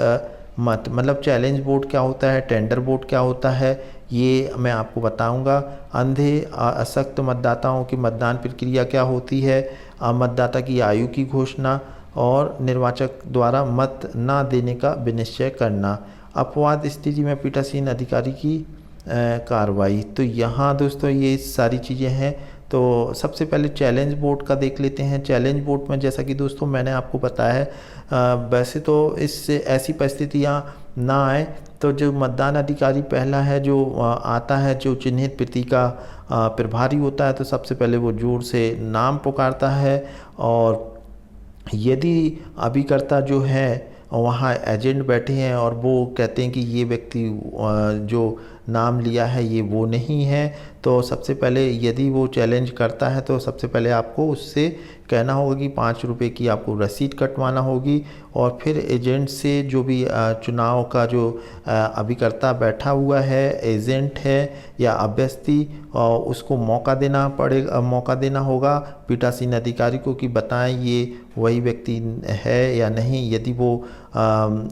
मत, मतलब चैलेंज वोट क्या होता है, टेंडर वोट क्या होता है, ये मैं आपको बताऊंगा। अंधे अशक्त मतदाताओं की मतदान प्रक्रिया क्या होती है, मतदाता की आयु की घोषणा और निर्वाचक द्वारा मत ना देने का विनिश्चय करना। अपवाद स्थिति में पीठासीन अधिकारी की कार्रवाई। तो यहाँ दोस्तों ये सारी चीज़ें हैं। तो सबसे पहले चैलेंज वोट का देख लेते हैं। चैलेंज वोट में जैसा कि दोस्तों मैंने आपको बताया है, वैसे तो इससे ऐसी परिस्थितियाँ ना आए तो जो मतदान अधिकारी पहला है जो आता है, जो चिन्हित प्रति का प्रभारी होता है, तो सबसे पहले वो जोर से नाम पुकारता है और यदि अभिकर्ता जो है वहाँ एजेंट बैठे हैं और वो कहते हैं कि ये व्यक्ति जो नाम लिया है ये वो नहीं है, तो सबसे पहले यदि वो चैलेंज करता है तो सबसे पहले आपको उससे कहना होगा कि 5 रुपये की आपको रसीद कटवाना होगी और फिर एजेंट से जो भी चुनाव का जो अभिकर्ता बैठा हुआ है, एजेंट है या अभ्यर्थी, उसको मौका देना होगा पीठासीन अधिकारी को कि बताएं ये वही व्यक्ति है या नहीं। यदि वो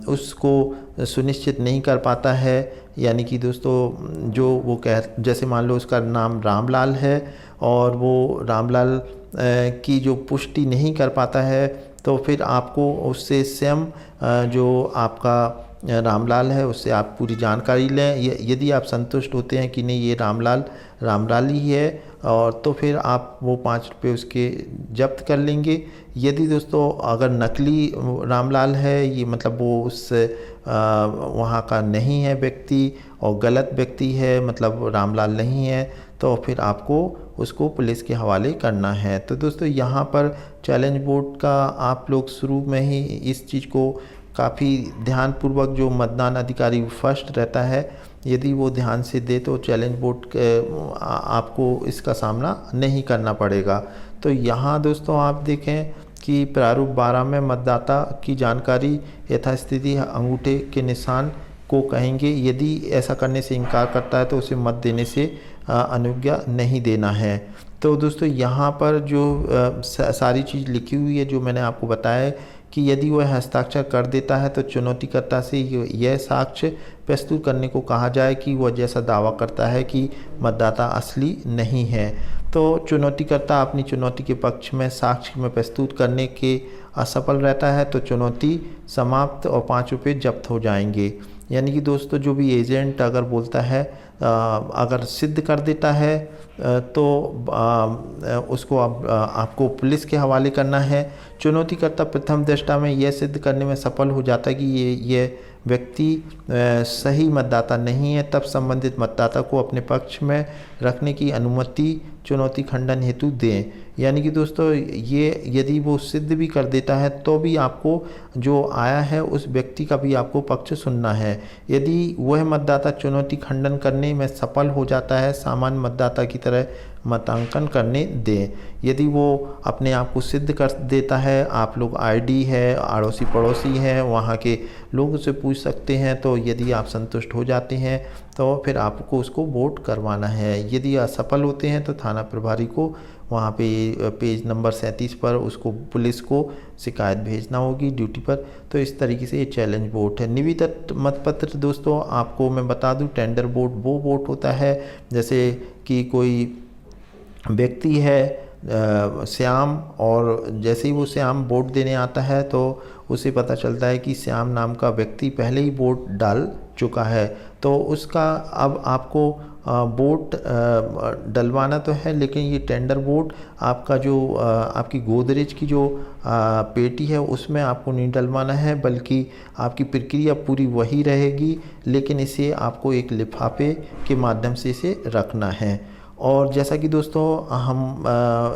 उसको सुनिश्चित नहीं कर पाता है, यानी कि दोस्तों जो वो जैसे मान लो उसका नाम रामलाल है और वो रामलाल की जो पुष्टि नहीं कर पाता है, तो फिर आपको उससे स्वयं जो आपका रामलाल है उससे आप पूरी जानकारी लें। यदि आप संतुष्ट होते हैं कि नहीं ये रामलाल ही है, और तो फिर आप वो 5 रुपये उसके जब्त कर लेंगे। यदि दोस्तों अगर नकली रामलाल है, ये मतलब वो उस वहाँ का नहीं है व्यक्ति और गलत व्यक्ति है, मतलब रामलाल नहीं है, तो फिर आपको उसको पुलिस के हवाले करना है। तो दोस्तों यहाँ पर चैलेंज वोट का आप लोग शुरू में ही इस चीज़ को काफ़ी ध्यानपूर्वक, जो मतदान अधिकारी फर्स्ट रहता है यदि वो ध्यान से दे तो चैलेंज वोट आपको इसका सामना नहीं करना पड़ेगा। तो यहाँ दोस्तों आप देखें कि प्रारूप 12 में मतदाता की जानकारी यथास्थिति अंगूठे के निशान को कहेंगे। यदि ऐसा करने से इनकार करता है तो उसे मत देने से अनुज्ञा नहीं देना है। तो दोस्तों यहाँ पर जो सारी चीज़ लिखी हुई है जो मैंने आपको बताया है कि यदि वह हस्ताक्षर कर देता है तो चुनौतीकर्ता से यह साक्ष्य प्रस्तुत करने को कहा जाए कि वह जैसा दावा करता है कि मतदाता असली नहीं है। तो चुनौतीकर्ता अपनी चुनौती के पक्ष में साक्ष्य में प्रस्तुत करने के असफल रहता है तो चुनौती समाप्त और 5 रुपये जब्त हो जाएंगे। यानी कि दोस्तों जो भी एजेंट अगर बोलता है अगर सिद्ध कर देता है तो उसको आपको पुलिस के हवाले करना है। चुनौतीकर्ता प्रथम दृष्टा में यह सिद्ध करने में सफल हो जाता है कि ये व्यक्ति सही मतदाता नहीं है, तब संबंधित मतदाता को अपने पक्ष में रखने की अनुमति चुनौती खंडन हेतु दें। यानी कि दोस्तों ये यदि वो सिद्ध भी कर देता है तो भी आपको जो आया है उस व्यक्ति का भी आपको पक्ष सुनना है। यदि वह मतदाता चुनौती खंडन करने में सफल हो जाता है, सामान्य मतदाता की तरह मतांकन करने दें। यदि वो अपने आप को सिद्ध कर देता है, आप लोग आईडी है, अड़ोसी पड़ोसी है, वहाँ के लोग उससे पूछ सकते हैं, तो यदि आप संतुष्ट हो जाते हैं तो फिर आपको उसको वोट करवाना है। यदि असफल होते हैं तो थाना प्रभारी को वहाँ पे पेज नंबर 37 पर उसको पुलिस को शिकायत भेजना होगी ड्यूटी पर। तो इस तरीके से ये चैलेंज वोट है। निविदा मतपत्र दोस्तों आपको मैं बता दूं, टेंडर वोट वो वोट होता है जैसे कि कोई व्यक्ति है श्याम, और जैसे ही वो श्याम वोट देने आता है तो उसे पता चलता है कि श्याम नाम का व्यक्ति पहले ही वोट डाल चुका है, तो उसका अब आपको वोट डलवाना तो है, लेकिन ये टेंडर वोट आपका जो आपकी गोदरेज की जो पेटी है उसमें आपको नहीं डलवाना है, बल्कि आपकी प्रक्रिया पूरी वही रहेगी, लेकिन इसे आपको एक लिफाफे के माध्यम से इसे रखना है। और जैसा कि दोस्तों हम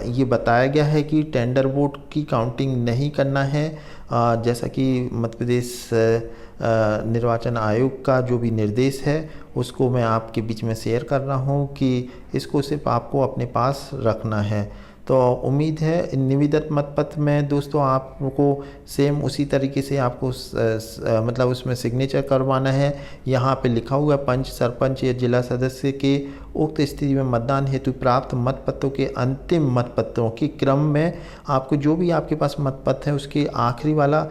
ये बताया गया है कि टेंडर वोट की काउंटिंग नहीं करना है, जैसा कि मध्य प्रदेश निर्वाचन आयोग का जो भी निर्देश है उसको मैं आपके बीच में शेयर कर रहा हूँ कि इसको सिर्फ आपको अपने पास रखना है। तो उम्मीद है निविदा मतपत्र में दोस्तों आपको सेम उसी तरीके से आपको मतलब उसमें सिग्नेचर करवाना है। यहाँ पे लिखा हुआ है पंच, सरपंच या जिला सदस्य के उक्त स्थिति में मतदान हेतु प्राप्त मतपत्रों के अंतिम मतपत्रों के क्रम में आपको जो भी आपके पास मतपत्र है उसके आखिरी वाला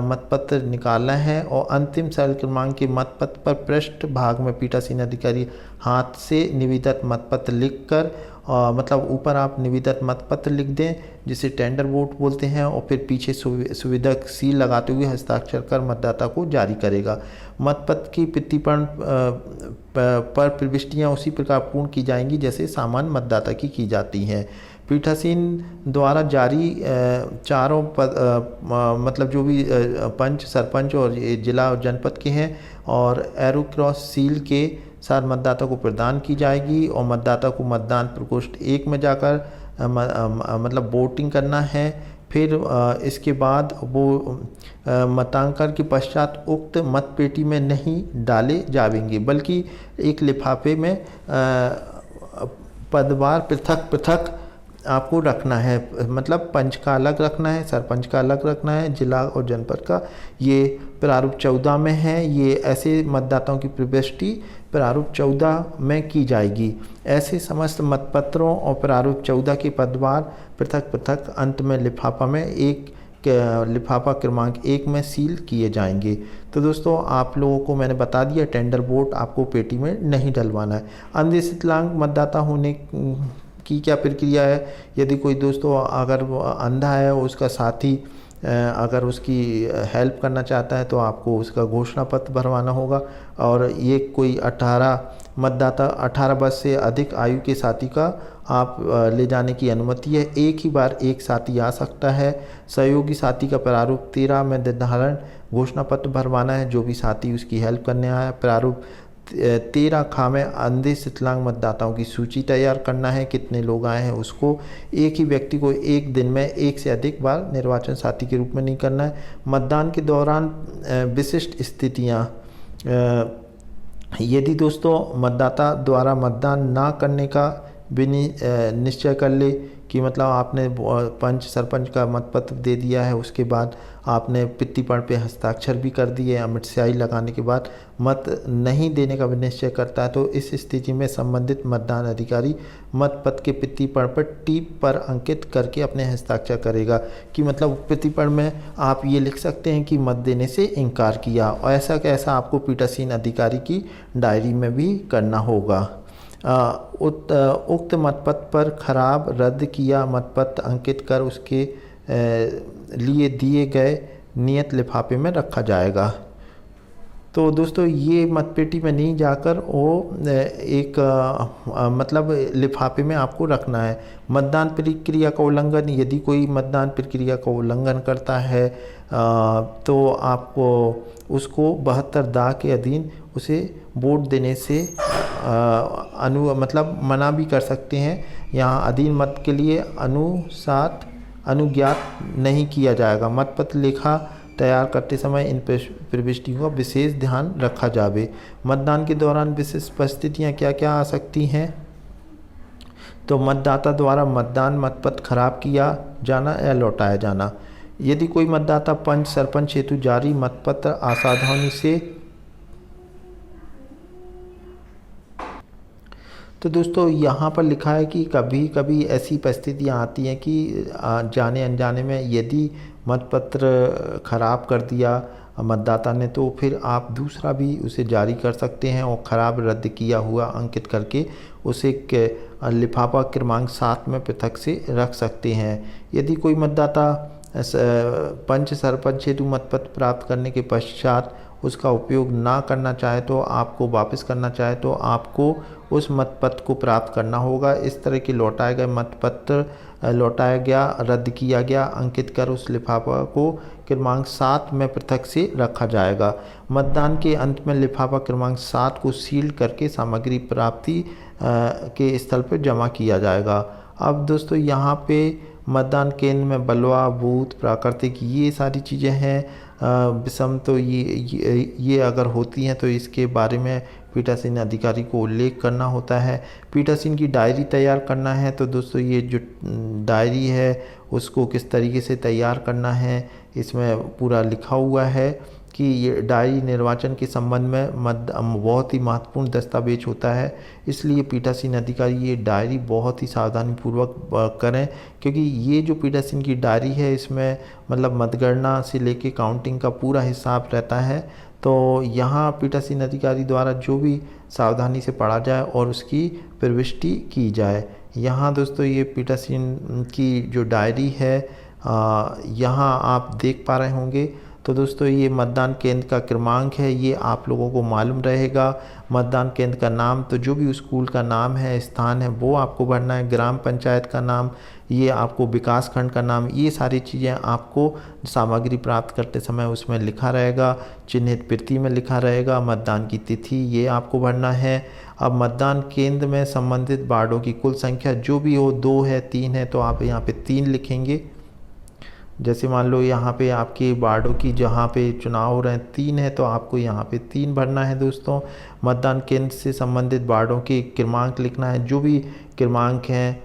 मतपत्र निकालना है, और अंतिम सरल क्रमांक के मतपत्र पर पृष्ठ भाग में पीठासीन अधिकारी हाथ से निविदा मतपत्र लिखकर मतलब ऊपर आप निविदा मतपत्र लिख दें जिसे टेंडर वोट बोलते हैं, और फिर पीछे सुविधा सील लगाते हुए हस्ताक्षर कर मतदाता को जारी करेगा। मतपत्र की प्रतिपूर्ण पर प्रविष्टियाँ उसी प्रकार पूर्ण की जाएंगी जैसे सामान्य मतदाता की जाती हैं। पीठासीन द्वारा जारी चारों मतलब जो भी पंच, सरपंच और जिला और जनपद के हैं, और एरो क्रॉस सील के साथ मतदाता को प्रदान की जाएगी, और मतदाता को मतदान प्रकोष्ठ 1 में जाकर मतलब वोटिंग करना है। फिर इसके बाद वो मतांकन के पश्चात उक्त मतपेटी में नहीं डाले जाएंगे, बल्कि एक लिफाफे में पदवार पृथक पृथक आपको रखना है। मतलब पंच का अलग रखना है, सरपंच का अलग रखना है, जिला और जनपद का। ये प्रारूप 14 में है। ये ऐसे मतदाताओं की प्रविष्टि प्रारूप 14 में की जाएगी। ऐसे समस्त मतपत्रों और प्रारूप 14 के पदवार पृथक पृथक अंत में लिफाफा में एक लिफाफा क्रमांक 1 में सील किए जाएंगे। तो दोस्तों आप लोगों को मैंने बता दिया टेंडर वोट आपको पेटी में नहीं डलवाना है। अंधविकलांग मतदाता होने की क्या प्रक्रिया है? यदि कोई दोस्तों अगर वो अंधा है, उसका साथी अगर उसकी हेल्प करना चाहता है तो आपको उसका घोषणा पत्र भरवाना होगा, और ये कोई 18 मतदाता 18 वर्ष से अधिक आयु के साथी का आप ले जाने की अनुमति है। एक ही बार एक साथी आ सकता है। सहयोगी साथी का प्रारूप 13 में निर्धारण घोषणा पत्र भरवाना है, जो भी साथी उसकी हेल्प करने आया। प्रारूप 13 खा में अंधे विकलांग मतदाताओं की सूची तैयार करना है, कितने लोग आए हैं उसको। एक ही व्यक्ति को एक दिन में एक से अधिक बार निर्वाचन साथी के रूप में नहीं करना है। मतदान के दौरान विशिष्ट स्थितियां यदि दोस्तों मतदाता द्वारा मतदान ना करने का भी निश्चय कर ले कि मतलब आपने पंच सरपंच का मतपत्र दे दिया है, उसके बाद आपने पित्तीपण पे हस्ताक्षर भी कर दिए, अमिट स्याही लगाने के बाद मत नहीं देने का भी निश्चय करता है, तो इस स्थिति में संबंधित मतदान अधिकारी मतपत्र के पित्तीपण पर टीप पर अंकित करके अपने हस्ताक्षर करेगा। कि मतलब पित्तीपण में आप ये लिख सकते हैं कि मत देने से इनकार किया, और ऐसा कैसा आपको पीठासीन अधिकारी की डायरी में भी करना होगा। उक्त मतपत्र पर खराब रद्द किया मतपत्र अंकित कर उसके लिए दिए गए नियत लिफाफे में रखा जाएगा। तो दोस्तों ये मतपेटी में नहीं जाकर वो एक मतलब लिफाफे में आपको रखना है। मतदान प्रक्रिया का उल्लंघन, यदि कोई मतदान प्रक्रिया का उल्लंघन करता है तो आपको उसको 72 दा के अधीन उसे वोट देने से मतलब मना भी कर सकते हैं। यहाँ अधीन मत के लिए अनुज्ञात नहीं किया जाएगा। मतपत्र लेखा तैयार करते समय इन प्रविष्टियों का विशेष ध्यान रखा जावे। मतदान के दौरान विशेष परिस्थितियाँ क्या क्या आ सकती हैं? तो मतदाता द्वारा मतदान मतपत्र खराब किया जाना या लौटाया जाना। यदि कोई मतदाता पंच सरपंच हेतु जारी मतपत्र असावधानी से, तो दोस्तों यहाँ पर लिखा है कि कभी कभी ऐसी परिस्थितियाँ आती हैं कि जाने अनजाने में यदि मतपत्र ख़राब कर दिया मतदाता ने, तो फिर आप दूसरा भी उसे जारी कर सकते हैं और ख़राब रद्द किया हुआ अंकित करके उसे लिफाफा क्रमांक 7 में पृथक से रख सकते हैं। यदि कोई मतदाता पंच सरपंच हेतु मतपत्र प्राप्त करने के पश्चात उसका उपयोग ना करना चाहे, तो आपको वापस करना चाहे, तो आपको उस मतपत्र को प्राप्त करना होगा। इस तरह के लौटाए गए मतपत्र लौटाया गया, रद्द किया गया अंकित कर उस लिफाफा को क्रमांक 7 में पृथक से रखा जाएगा। मतदान के अंत में लिफाफा क्रमांक 7 को सील करके सामग्री प्राप्ति के स्थल पर जमा किया जाएगा। अब दोस्तों यहाँ पे मतदान केंद्र में बलवा, बूथ, प्राकृतिक, ये सारी चीज़ें हैं विषम, तो ये अगर होती हैं तो इसके बारे में पीठासीन अधिकारी को उल्लेख करना होता है। पीठासीन की डायरी तैयार करना है, तो दोस्तों ये जो डायरी है उसको किस तरीके से तैयार करना है इसमें पूरा लिखा हुआ है कि ये डायरी निर्वाचन के संबंध में बहुत ही महत्वपूर्ण दस्तावेज होता है। इसलिए पीठासीन अधिकारी ये डायरी बहुत ही सावधानीपूर्वक करें, क्योंकि ये जो पीठासीन की डायरी है इसमें मतलब मतगणना से लेके काउंटिंग का पूरा हिसाब रहता है। तो यहाँ पीठासीन अधिकारी द्वारा जो भी सावधानी से पढ़ा जाए और उसकी प्रविष्टि की जाए। यहाँ दोस्तों ये पीठासीन की जो डायरी है यहाँ आप देख पा रहे होंगे। तो दोस्तों ये मतदान केंद्र का क्रमांक है, ये आप लोगों को मालूम रहेगा। मतदान केंद्र का नाम, तो जो भी स्कूल का नाम है, स्थान है, वो आपको भरना है। ग्राम पंचायत का नाम, ये आपको विकास खंड का नाम, ये सारी चीज़ें आपको सामग्री प्राप्त करते समय उसमें लिखा रहेगा, चिन्हित प्रति में लिखा रहेगा। मतदान की तिथि ये आपको भरना है। अब मतदान केंद्र में संबंधित वार्डों की कुल संख्या जो भी हो, 2 है 3 है, तो आप यहाँ पे 3 लिखेंगे। जैसे मान लो यहाँ पे आपके वार्डों की जहाँ पे चुनाव हो रहे हैं 3 है, तो आपको यहाँ पे 3 भरना है दोस्तों। मतदान केंद्र से संबंधित वार्डों के क्रमांक लिखना है, जो भी क्रमांक हैं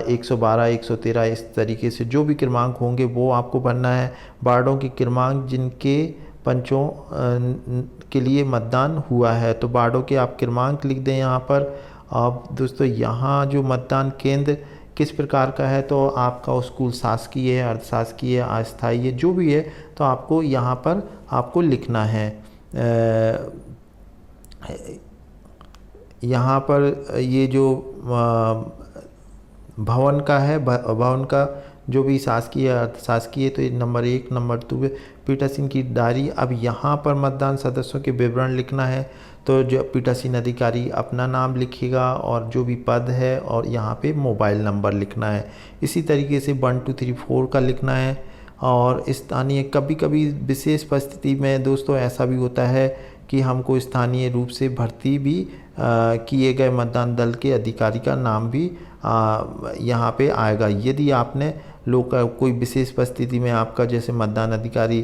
112, 113, इस तरीके से जो भी क्रमांक होंगे वो आपको भरना है। वार्डों के क्रमांक जिनके पंचों के लिए मतदान हुआ है, तो वार्डों के आप क्रमांक लिख दें यहाँ पर। अब दोस्तों यहाँ जो मतदान केंद्र किस प्रकार का है, तो आपका स्कूल शासकीय है, अर्धशासकीय है, अस्थायी है, जो भी है, तो आपको यहाँ पर आपको लिखना है। यहाँ पर ये जो भवन का है, भवन का जो भी शासकीय अर्थशासकीय, तो ये नंबर 1 नंबर 2 पीठासीन की डायरी। अब यहाँ पर मतदान सदस्यों के विवरण लिखना है, तो जो पीठासीन अधिकारी अपना नाम लिखेगा और जो भी पद है, और यहाँ पे मोबाइल नंबर लिखना है। इसी तरीके से 1 2 3 4 का लिखना है। और स्थानीय, कभी कभी विशेष परिस्थिति में दोस्तों ऐसा भी होता है कि हमको स्थानीय रूप से भर्ती भी किए गए मतदान दल के अधिकारी का नाम भी यहाँ पे आएगा। यदि आपने लोग का कोई विशेष परिस्थिति में आपका जैसे मतदान अधिकारी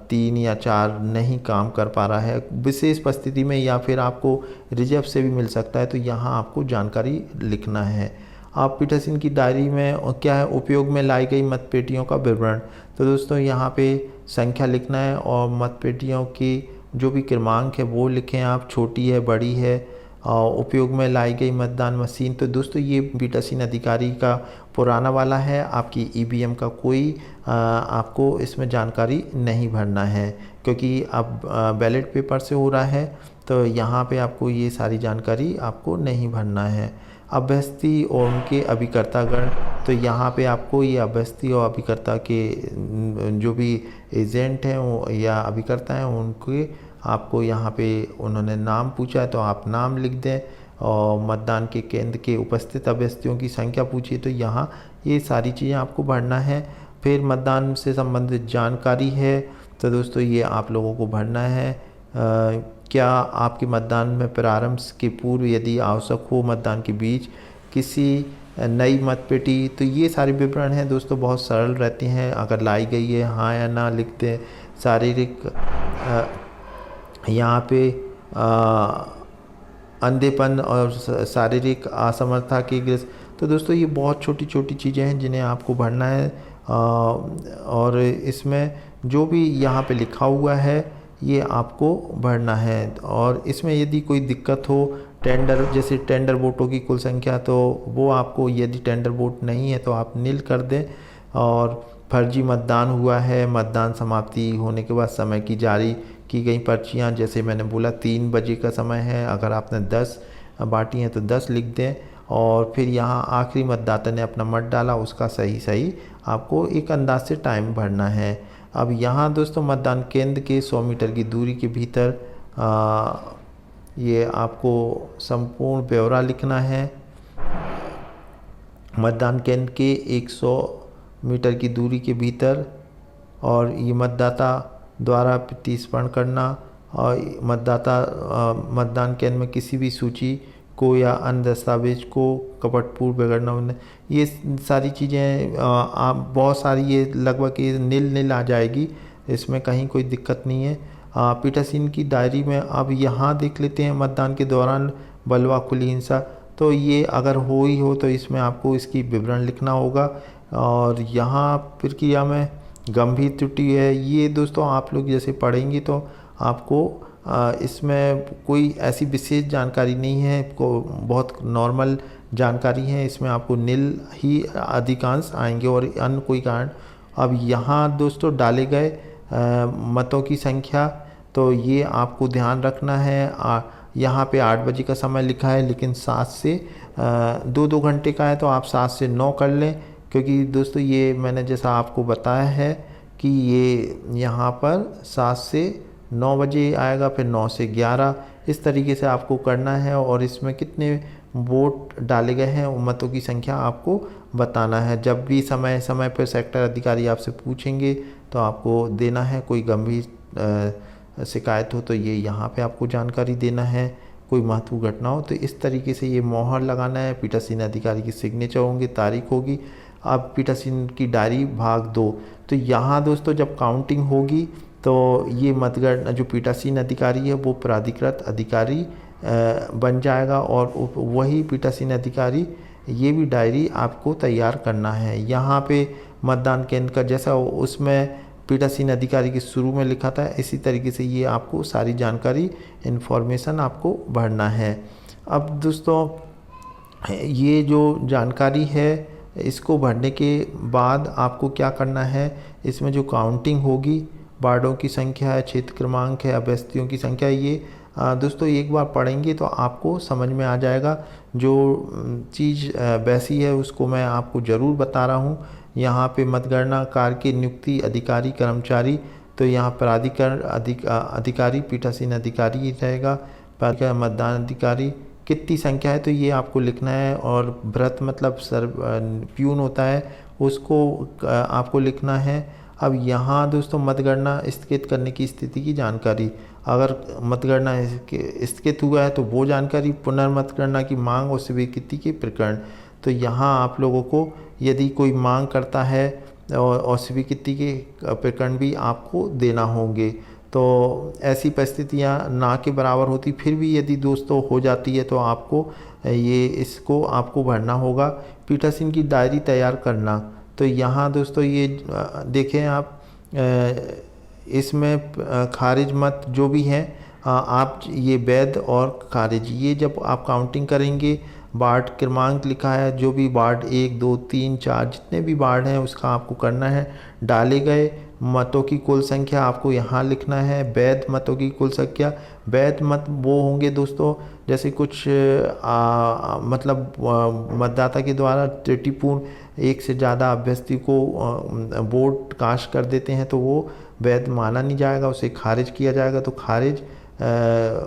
3 या 4 नहीं काम कर पा रहा है विशेष परिस्थिति में, या फिर आपको रिजर्व से भी मिल सकता है, तो यहाँ आपको जानकारी लिखना है। आप पीठासीन की डायरी में क्या है, उपयोग में लाई गई मतपेटियों का विवरण। तो दोस्तों यहाँ पे संख्या लिखना है और मतपेटियों की जो भी क्रमांक है वो लिखें आप, छोटी है बड़ी है। उपयोग में लाई गई मतदान मशीन, तो दोस्तों ये पीठासीन अधिकारी का पुराना वाला है, आपकी ईवीएम का कोई आपको इसमें जानकारी नहीं भरना है, क्योंकि अब बैलेट पेपर से हो रहा है, तो यहाँ पे आपको ये सारी जानकारी आपको नहीं भरना है। अभ्यर्थी और उनके अभिकर्तागण, तो यहाँ पे आपको ये अभ्यर्थी और अभिकर्ता के जो भी एजेंट हैं या अभिकर्ता हैं उनके आपको यहाँ पे उन्होंने नाम पूछा है तो आप नाम लिख दें, और मतदान के केंद्र के उपस्थित अभ्यर्थियों की संख्या पूछी तो यहाँ ये सारी चीज़ें आपको भरना है। फिर मतदान से संबंधित जानकारी है, तो दोस्तों ये आप लोगों को भरना है। क्या आपके मतदान में प्रारंभ के पूर्व यदि आवश्यक हो मतदान के बीच किसी नई मतपेटी, तो ये सारे विवरण हैं दोस्तों, बहुत सरल रहती हैं। अगर लाई गई है हाँ या ना लिख दें। शारीरिक यहाँ पे अंधेपन और शारीरिक असमर्थता की ग्रस्त, तो दोस्तों ये बहुत छोटी छोटी चीज़ें हैं जिन्हें आपको भरना है। और इसमें जो भी यहाँ पे लिखा हुआ है ये आपको भरना है। और इसमें यदि कोई दिक्कत हो, टेंडर जैसे टेंडर वोटों की कुल संख्या, तो वो आपको यदि टेंडर वोट नहीं है तो आप नील कर दें। और फर्जी मतदान हुआ है, मतदान समाप्ति होने के बाद समय की जारी की गई पर्चियाँ, जैसे मैंने बोला 3 बजे का समय है, अगर आपने 10 बांटी हैं तो 10 लिख दें। और फिर यहाँ आखिरी मतदाता ने अपना मत डाला उसका सही आपको एक अंदाज से टाइम भरना है। अब यहाँ दोस्तों मतदान केंद्र के 100 मीटर की दूरी के भीतर ये आपको संपूर्ण ब्यौरा लिखना है। मतदान केंद्र के 100 मीटर की दूरी के भीतर, और ये मतदाता द्वारा प्रतिस्पर्ण करना, और मतदान केंद्र में किसी भी सूची को या अन्य दस्तावेज को कपटपूर्व बिगड़ना, ये सारी चीज़ें आप बहुत सारी ये लगभग ये नील आ जाएगी, इसमें कहीं कोई दिक्कत नहीं है। पीठासीन की डायरी में अब यहाँ देख लेते हैं मतदान के दौरान बलवा खुली हिंसा, तो ये अगर हो ही हो तो इसमें आपको इसकी विवरण लिखना होगा। और यहाँ प्रक्रिया में गंभीर त्रुटि है, ये दोस्तों आप लोग जैसे पढ़ेंगे तो आपको इसमें कोई ऐसी विशेष जानकारी नहीं है, को बहुत नॉर्मल जानकारी है, इसमें आपको नील ही अधिकांश आएंगे और अन्य कोई कारण। अब यहाँ दोस्तों डाले गए मतों की संख्या, तो ये आपको ध्यान रखना है। यहाँ पे 8 बजे का समय लिखा है, लेकिन 7 से 2 घंटे का है, तो आप 7 से 9 कर लें, क्योंकि दोस्तों ये मैंने जैसा आपको बताया है कि ये यहाँ पर 7 से 9 बजे आएगा, फिर 9 से 11, इस तरीके से आपको करना है। और इसमें कितने वोट डाले गए हैं मतों की संख्या आपको बताना है। जब भी समय समय पर सेक्टर अधिकारी आपसे पूछेंगे तो आपको देना है। कोई गंभीर शिकायत हो तो ये यहाँ पे आपको जानकारी देना है। कोई महत्वपूर्ण घटना हो तो इस तरीके से ये मोहर लगाना है। पीठासीन अधिकारी की सिग्नेचर होंगे, तारीख होगी। अब पीठासीन की डायरी भाग 2, तो यहाँ दोस्तों जब काउंटिंग होगी तो ये मतगणना जो पीठासीन अधिकारी है वो प्राधिकृत अधिकारी बन जाएगा, और वही पीठासीन अधिकारी ये भी डायरी आपको तैयार करना है। यहाँ पे मतदान केंद्र का जैसा उसमें पीठासीन अधिकारी के शुरू में लिखा था, इसी तरीके से ये आपको सारी जानकारी इन्फॉर्मेशन आपको भरना है। अब दोस्तों ये जो जानकारी है इसको भरने के बाद आपको क्या करना है, इसमें जो काउंटिंग होगी, वार्डों की संख्या है, क्षेत्र क्रमांक है, अभ्यर्थियों की संख्या, ये दोस्तों एक बार पढ़ेंगे तो आपको समझ में आ जाएगा। जो चीज़ वैसी है उसको मैं आपको ज़रूर बता रहा हूँ। यहाँ पे मतगणना कार्य के नियुक्ति अधिकारी कर्मचारी, तो यहाँ प्राधिकरण अधिकारी पीठासीन अधिकारी ही रहेगा। मतदान अधिकारी कितनी संख्या है तो ये आपको लिखना है। और भ्रत मतलब प्यून होता है, उसको आपको लिखना है। अब यहाँ दोस्तों मतगणना स्थगित करने की स्थिति की जानकारी, अगर मतगणना स्थगित हुआ है तो वो जानकारी, पुनर्मतगणना की मांग और स्वीकृति के प्रकरण, तो यहाँ आप लोगों को यदि कोई मांग करता है और अस्वीकृति के प्रकरण भी आपको देना होंगे। तो ऐसी परिस्थितियाँ ना के बराबर होती, फिर भी यदि दोस्तों हो जाती है तो आपको इसको आपको भरना होगा। पीठासीन की डायरी तैयार करना, तो यहाँ दोस्तों ये देखें आप, इसमें खारिज मत जो भी हैं आप ये वैध और खारिज, ये जब आप काउंटिंग करेंगे, वार्ड क्रमांक लिखा है, जो भी वार्ड 1 2 3 4 जितने भी वार्ड हैं उसका आपको करना है। डाले गए मतों की कुल संख्या आपको यहाँ लिखना है। वैध मतों की कुल संख्या, वैध मत वो होंगे दोस्तों जैसे कुछ मतलब मतदाता के द्वारा त्रुटिपूर्ण एक से ज़्यादा अभ्यर्थी को वोट कास्ट कर देते हैं तो वो वैध माना नहीं जाएगा, उसे खारिज किया जाएगा। तो खारिज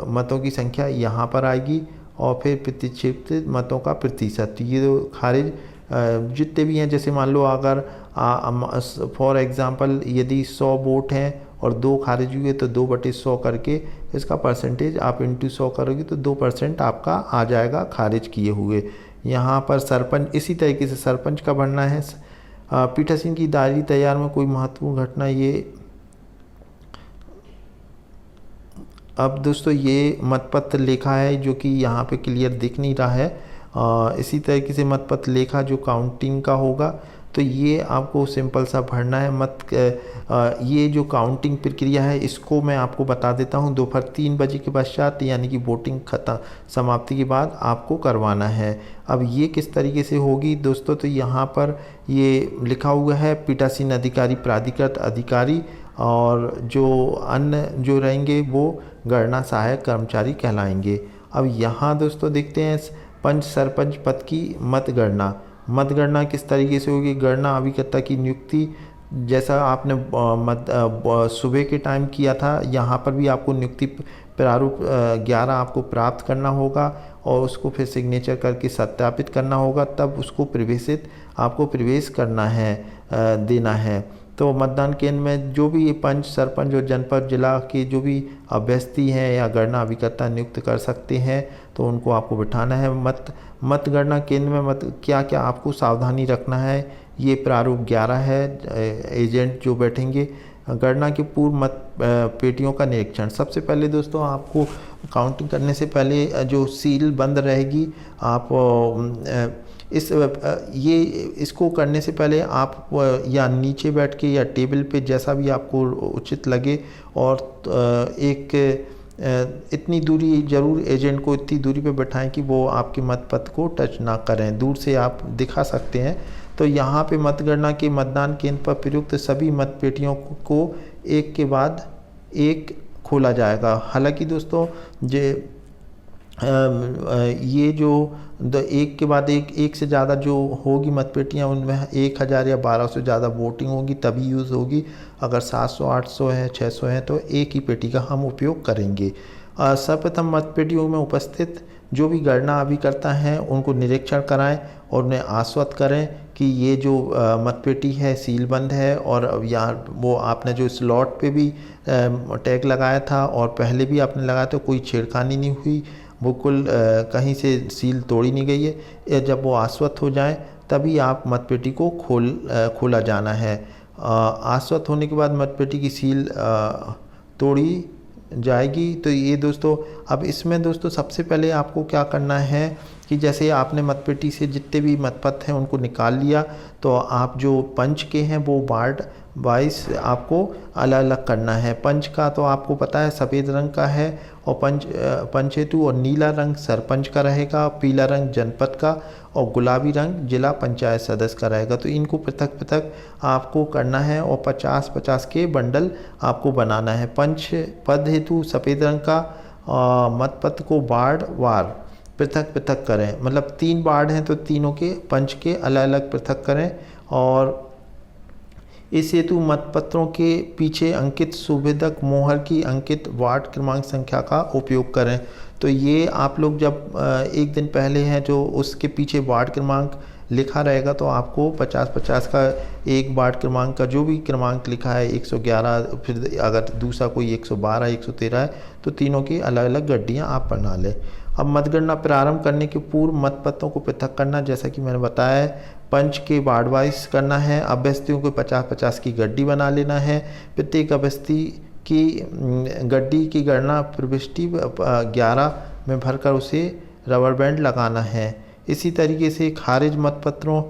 मतों की संख्या यहाँ पर आएगी और फिर प्रतिक्षेपित मतों का प्रतिशत, ये तो खारिज जितने भी हैं, जैसे मान लो अगर फॉर एग्ज़ाम्पल यदि 100 वोट हैं और 2 खारिज हुए तो 2/100 करके इसका परसेंटेज आप इंटू 100 करोगे तो 2% आपका आ जाएगा खारिज किए हुए। यहाँ पर सरपंच, इसी तरीके से सरपंच का भरना है। पीठासीन की डायरी तैयार में कोई महत्वपूर्ण घटना, ये अब दोस्तों ये मतपत्र लेखा है जो कि यहाँ पे क्लियर दिख नहीं रहा है। इसी तरीके से मतपत्र लेखा जो काउंटिंग का होगा तो ये आपको सिंपल सा भरना है। ये जो काउंटिंग प्रक्रिया है इसको मैं आपको बता देता हूँ। दोपहर 3 बजे के पश्चात यानी कि वोटिंग खत्म समाप्ति के बाद आपको करवाना है। अब ये किस तरीके से होगी दोस्तों, तो यहाँ पर ये लिखा हुआ है पीठासीन अधिकारी, प्राधिकृत अधिकारी और जो अन्य जो रहेंगे वो गणना सहायक कर्मचारी कहलाएंगे। अब यहाँ दोस्तों देखते हैं पंच सरपंच पद की मतगणना किस तरीके से होगी। गणना अभिकर्ता की नियुक्ति जैसा आपने सुबह के टाइम किया था, यहाँ पर भी आपको नियुक्ति प्रारूप 11 आपको प्राप्त करना होगा और उसको फिर सिग्नेचर करके सत्यापित करना होगा, तब उसको आपको प्रवेश करना है, देना है। तो मतदान केंद्र में जो भी ये पंच सरपंच और जनपद जिला के जो भी अभ्यर्थी हैं या गणना अभिकर्ता नियुक्त कर सकते हैं तो उनको आपको बिठाना है। मतगणना केंद्र में क्या क्या आपको सावधानी रखना है, ये प्रारूप 11 है। एजेंट जो बैठेंगे, गणना के पूर्व मत पेटियों का निरीक्षण। सबसे पहले दोस्तों आपको काउंटिंग करने से पहले जो सील बंद रहेगी, आप इसको करने से पहले आप या नीचे बैठ के या टेबल पे जैसा भी आपको उचित लगे, और इतनी दूरी जरूर एजेंट को इतनी दूरी पे बैठाएं कि वो आपके मतपत्र को टच ना करें, दूर से आप दिखा सकते हैं। तो यहाँ पे मतगणना के मतदान केंद्र पर प्रयुक्त सभी मतपेटियों को एक के बाद एक खोला जाएगा। हालांकि दोस्तों ये जो एक के बाद एक से ज़्यादा जो होगी मतपेटियाँ, उनमें 1000 या 1200 से ज़्यादा वोटिंग होगी तभी यूज़ होगी। अगर 700 800 है 600 है तो एक ही पेटी का हम उपयोग करेंगे। सर्वप्रथम मतपेटियों में उपस्थित जो भी गणना अभिकर्ता हैं उनको निरीक्षण कराएं और उन्हें आश्वस्त करें कि ये जो मतपेटी है सीलबंद है, और यहाँ वो आपने जो स्लॉट पे भी टैग लगाया था और पहले भी आपने लगाया था, कोई छेड़खानी नहीं हुई, बिल्कुल कहीं से सील तोड़ी नहीं गई है। जब वो आश्वस्त हो जाएं तभी आप मतपेटी को खोला जाना है। आश्वस्त होने के बाद मतपेटी की सील तोड़ी जाएगी। तो ये दोस्तों, अब इसमें दोस्तों सबसे पहले आपको क्या करना है कि जैसे आपने मतपेटी से जितने भी मतपत्र हैं उनको निकाल लिया, तो आप जो पंच के हैं वो वार्ड वाइज आपको अलग अलग करना है। पंच का तो आपको पता है सफ़ेद रंग का है, और पंच हेतु और नीला रंग सरपंच का रहेगा, पीला रंग जनपद का और गुलाबी रंग जिला पंचायत सदस्य का रहेगा। तो इनको पृथक पृथक आपको करना है और 50-50 के बंडल आपको बनाना है। पंच पद हेतु सफ़ेद रंग का मतपत्र को वार्ड वार पृथक पृथक करें, मतलब 3 वार्ड हैं तो तीनों के पंच के अलग अलग पृथक करें, और इस हेतु मतपत्रों के पीछे अंकित सुविधक मोहर की अंकित वार्ड क्रमांक संख्या का उपयोग करें। तो ये आप लोग जब एक दिन पहले हैं जो उसके पीछे वार्ड क्रमांक लिखा रहेगा तो आपको 50-50 का एक वार्ड क्रमांक का जो भी क्रमांक लिखा है 111, फिर अगर दूसरा कोई 112 113 है तो तीनों की अलग अलग गड्डियाँ आप बना लें। अब मतगणना प्रारंभ करने के पूर्व मतपत्रों को पृथक करना, जैसा कि मैंने बताया है, पंच के वार्ड वाइज करना है। अभ्यर्थियों को 50-50 की गड्डी बना लेना है। प्रत्येक अभ्यर्थी की गड्डी की गणना प्रविष्टि 11 में भरकर उसे रबर बैंड लगाना है। इसी तरीके से खारिज मतपत्रों